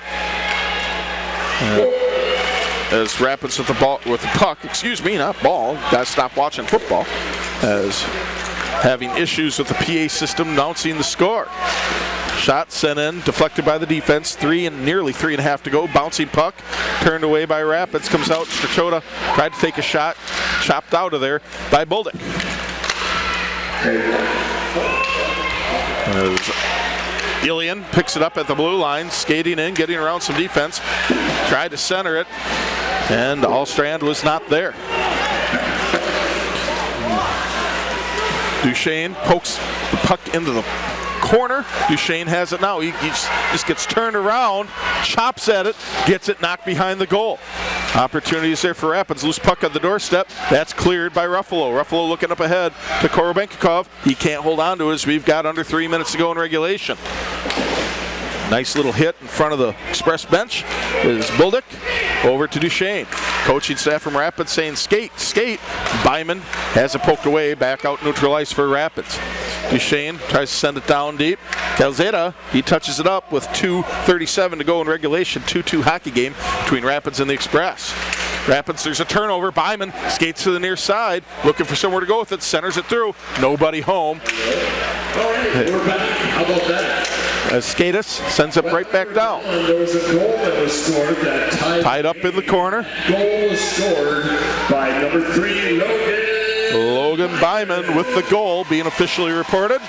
As Rapids with the puck, excuse me, not ball. Gotta stop watching football. As having issues with the PA system announcing the score. Shot sent in, deflected by the defense. Nearly 3.5 to go. Bouncing puck, turned away by Rapids. Comes out. Strachota tried to take a shot, chopped out of there by Buldick. Ilian picks it up at the blue line, skating in, getting around some defense. Tried to center it, and Allstrand was not there. Duchesne pokes the puck into the corner. Duchesne has it now. He just gets turned around, chops at it, gets it knocked behind the goal. Opportunities there for Rapids. Loose puck on the doorstep. That's cleared by Ruffalo. Ruffalo looking up ahead to Korobenkov. He can't hold on to it as we've got under 3 minutes to go in regulation. Nice little hit in front of the Express bench is Buldick. Over to Duchesne. Coaching staff from Rapids saying skate, skate. Byman has it poked away, back out neutral ice for Rapids. Duchesne tries to send it down deep. Calzada, he touches it up with 2:37 to go in regulation. 2-2 hockey game between Rapids and the Express. Rapids, there's a turnover. Byman skates to the near side, looking for somewhere to go with it, centers it through. Nobody home. All right, we're back. How about that? As Skatis sends it right back down. There was a goal that was scored that tied up in the corner. Goal was scored by number 3, Logan Byman with the goal being officially reported.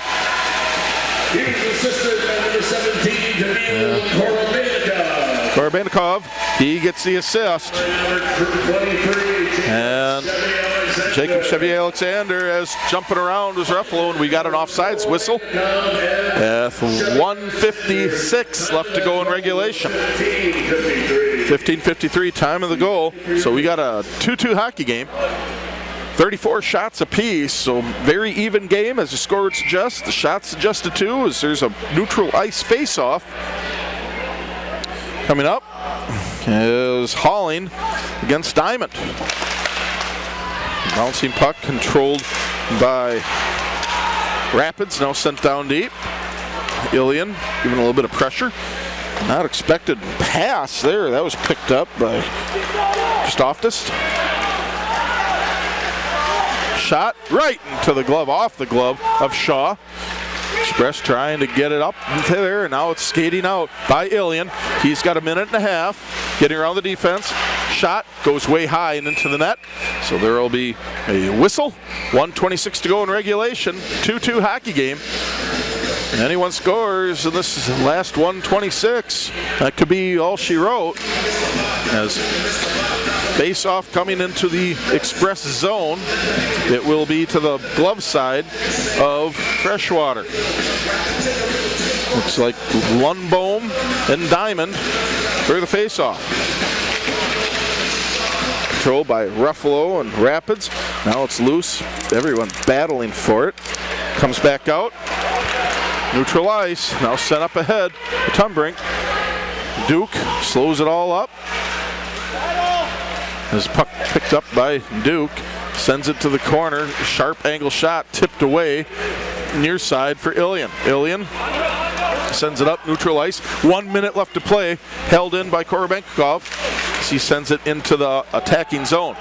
He's assisted by number 17, Daniel Korobenkov. Korobenkov, he gets the assist. Number 23, and Jacob Chevy Alexander as jumping around was Ruffalo, and we got an offsides whistle. 1:56 left to go in regulation. 15:53 time of the goal. So we got a 2-2 hockey game. 34 shots apiece, so very even game as the score would suggest. The shots adjusted too as there's a neutral ice face-off. Coming up is Halling against Diamond. Bouncing puck controlled by Rapids, now sent down deep. Ilian giving a little bit of pressure. Not expected pass there. That was picked up by Stoftus. Shot right into the glove, off the glove of Shaw. Express trying to get it up into there, and now it's skating out by Ilian. He's got a minute and a half getting around the defense. Shot goes way high and into the net. So there will be a whistle. 1:26 to go in regulation. 2-2 hockey game. And anyone scores in this last 1:26, that could be all she wrote. As face-off coming into the Express zone, it will be to the glove side of Freshwater. Looks like Lundbohm and Diamond for the face-off. Controlled by Ruffalo and Rapids. Now it's loose. Everyone battling for it. Comes back out. Neutral ice. Now sent up ahead. Tumbrink. Duke slows it all up. As puck picked up by Duke. Sends it to the corner. Sharp angle shot tipped away. Near side for Ilian. Ilian sends it up, neutral ice. 1 minute left to play. Held in by Korobenkov. He sends it into the attacking zone.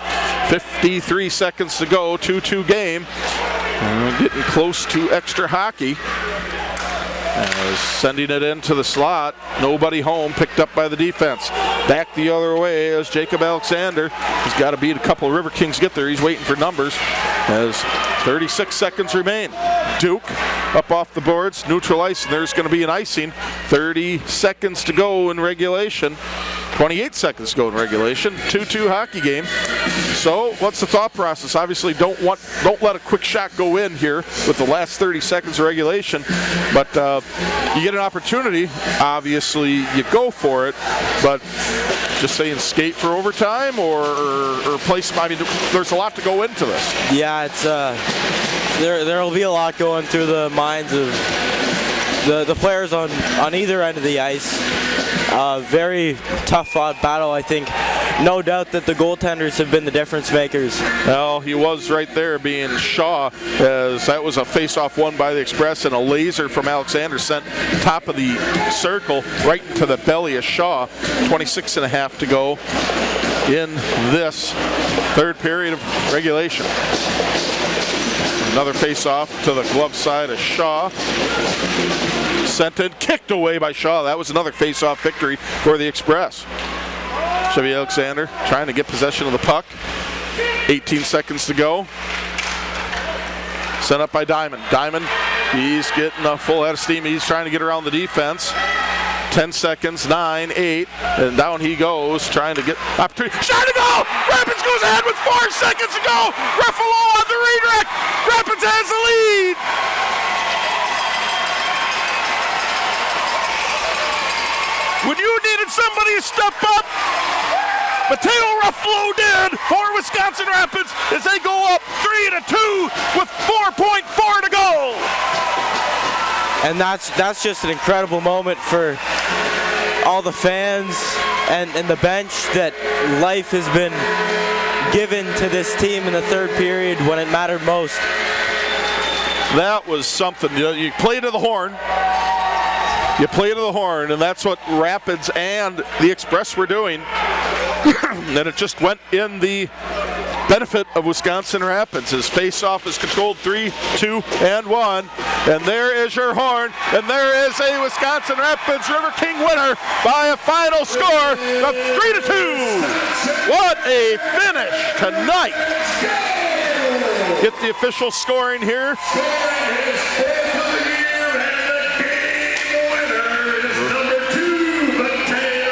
53 seconds to go. 2-2 game. Getting close to extra hockey. Sending it into the slot. Nobody home. Picked up by the defense. Back the other way as Jacob Alexander. He's got to beat a couple of Riverkings get there. He's waiting for numbers as 36 seconds remain. Duke up off the boards. Neutral ice, and there's going to be an icing. 30 seconds to go in regulation. 28 seconds to go in regulation. 2-2 hockey game. So what's the thought process? Obviously don't let a quick shot go in here with the last 30 seconds of regulation. But you get an opportunity, obviously you go for it. But just saying skate for overtime or place, I mean, there's a lot to go into this. Yeah, it's there will be a lot going through the minds of the players on either end of the ice. Very tough fought battle, I think. No doubt that the goaltenders have been the difference makers. Well, he was right there being Shaw, as that was a face-off won by the Express, and a laser from Alexander sent top of the circle right into the belly of Shaw. 26 and a half to go in this third period of regulation. Another face-off to the glove side of Shaw. Sent in, kicked away by Shaw. That was another face-off victory for the Express. Chevy Alexander trying to get possession of the puck. 18 seconds to go. Sent up by Diamond. Diamond, he's getting a full head of steam. He's trying to get around the defense. 10 seconds, 9, 8, and down he goes, trying to get opportunity. Shot to go! Rapids goes ahead with 4 seconds to go! Ruffalo on the redirect! Rapids has the lead! When you needed somebody to step up, Mateo Ruffalo did for Wisconsin Rapids as they go up 3-2 with 4.4 to go. And that's just an incredible moment for all the fans and the bench, that life has been given to this team in the third period when it mattered most. That was something. You play to the horn. You play to the horn, and that's what Rapids and the Express were doing. And it just went in the benefit of Wisconsin Rapids. His face-off is controlled 3, 2, and 1. And there is your horn, and there is a Wisconsin Rapids River King winner by a final score of 3-2. What a finish tonight. Get the official scoring here.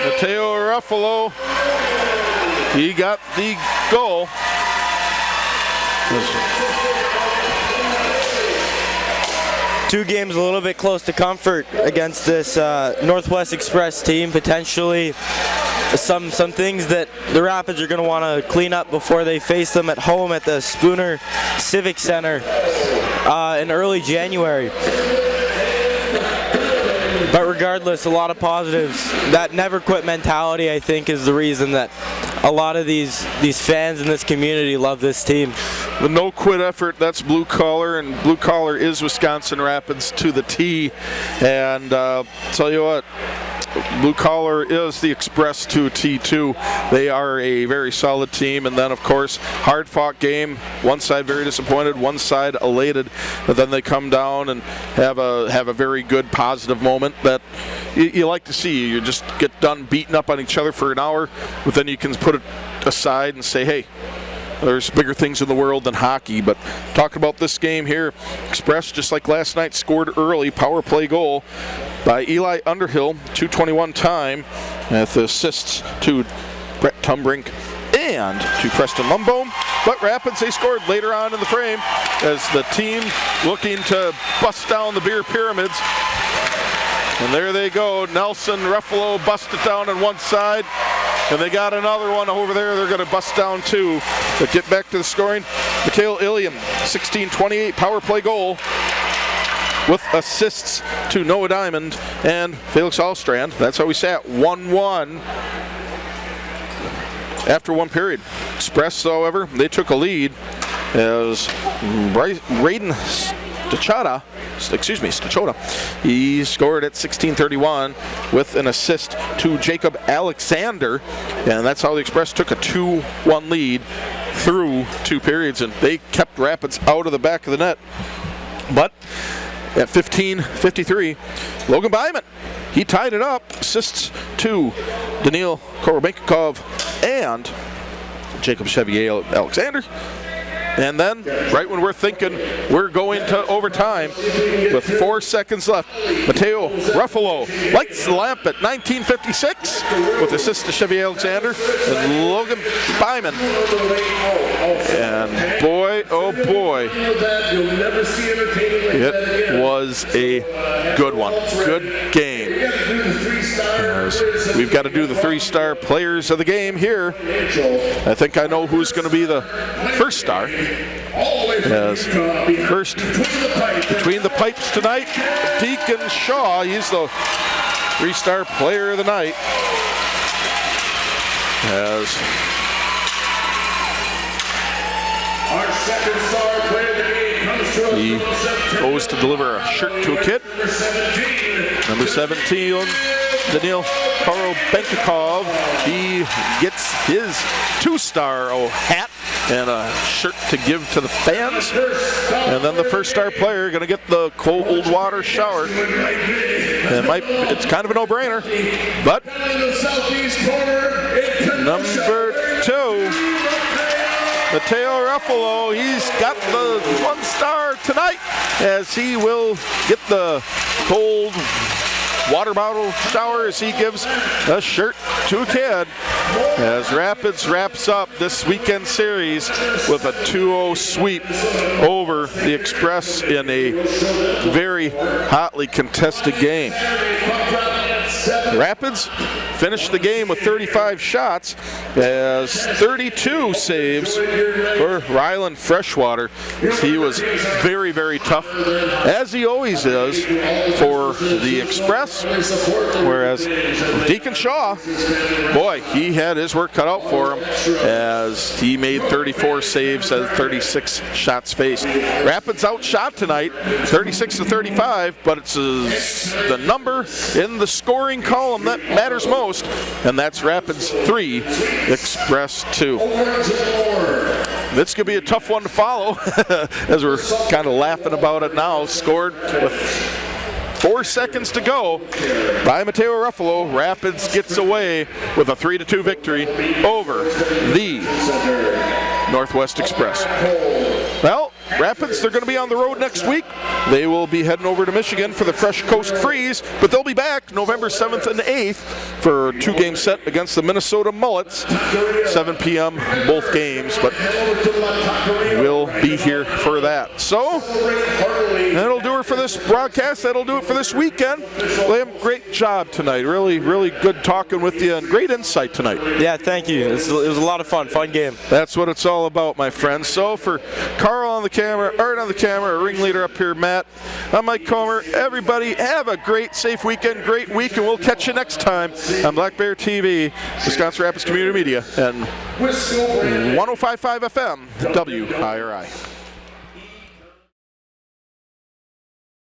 Mateo Ruffalo, he got the goal. Two games a little bit close to comfort against this Northwest Express team. Potentially some things that the Rapids are going to want to clean up before they face them at home at the Spooner Civic Center in early January. But regardless, a lot of positives. That never quit mentality, I think, is the reason that a lot of these fans in this community love this team. The no quit effort, that's blue collar, and blue collar is Wisconsin Rapids to the T. And tell you what, blue collar is the Express to T2. They are a very solid team, and then of course hard fought game. One side very disappointed, one side elated, but then they come down and have a very good positive moment that you like to see. You just get done beating up on each other for an hour, but then you can put it aside and say, hey, there's bigger things in the world than hockey. But talking about this game here, Express, just like last night, scored early power play goal by Eli Underhill, 2:21 time, with assists to Brett Tumbrink and to Preston Lumbo. But Rapids, they scored later on in the frame as the team looking to bust down the beer pyramids. And there they go. Nelson Ruffalo busted down on one side. And they got another one over there they're going to bust down too. But get back to the scoring. Mikhail Iliam, 16:28 power play goal with assists to Noah Diamond and Felix Allstrand. That's how we sat 1-1 after one period. Express, however, they took a lead as Raiden Stachota, he scored at 16:31 with an assist to Jacob Alexander, and that's how the Express took a 2-1 lead through two periods, and they kept Rapids out of the back of the net. But at 15:53, Logan Byman, he tied it up, assists to Daniil Korobenkov and Jacob Chevier Alexander. And then, right when we're thinking we're going to overtime with 4 seconds left, Mateo Ruffalo lights the lamp at 19:56 with assist to Chevy Alexander and Logan Byman. And boy, oh boy, it was a good one. Good game. As we've got to do the 3-star players of the game here. I think I know who's going to be the first star. As first between the pipes tonight, Deacon Shaw, he's the 3-star player of the night. As our second star player of the game comes to he goes to deliver a shirt to a kid. Number 17, Daniil Korobenkov, he gets his 2-star hat and a shirt to give to the fans. And then the first star player going to get the cold water shower. It's kind of a no-brainer, but number 2, Mateo Ruffalo, he's got the 1-star tonight as he will get the cold water bottle shower as he gives a shirt to a kid. As Rapids wraps up this weekend series with a 2-0 sweep over the Express in a very hotly contested game. Rapids finished the game with 35 shots as 32 saves for Ryland Freshwater. He was very, very tough, as he always is for the Express, whereas Deacon Shaw, boy, he had his work cut out for him as he made 34 saves at 36 shots faced. Rapids outshot tonight, 36-35, but it's the number in the scoring column that matters most, and that's Rapids 3, Express 2. This could be a tough one to follow as we're kind of laughing about it now. Scored with 4 seconds to go by Mateo Ruffalo. Rapids gets away with a 3-2 victory over the Northwest Express. Well, Rapids, they're going to be on the road next week. They will be heading over to Michigan for the Fresh Coast Freeze, but they'll be back November 7th and 8th for a 2-game set against the Minnesota Mullets. 7 p.m. both games, but we'll be here for that. So that'll do it for this broadcast. That'll do it for this weekend. Liam, great job tonight. Really, really good talking with you and great insight tonight. Yeah, thank you. It was a lot of fun game. That's what it's all about, my friends. So for Carl on the camera, Art on the camera, our ringleader up here, Matt, I'm Mike Comer. Everybody have a great, safe weekend, great week, and we'll catch you next time on Black Bear TV, Wisconsin Rapids Community Media, and 105.5 FM, WIRI.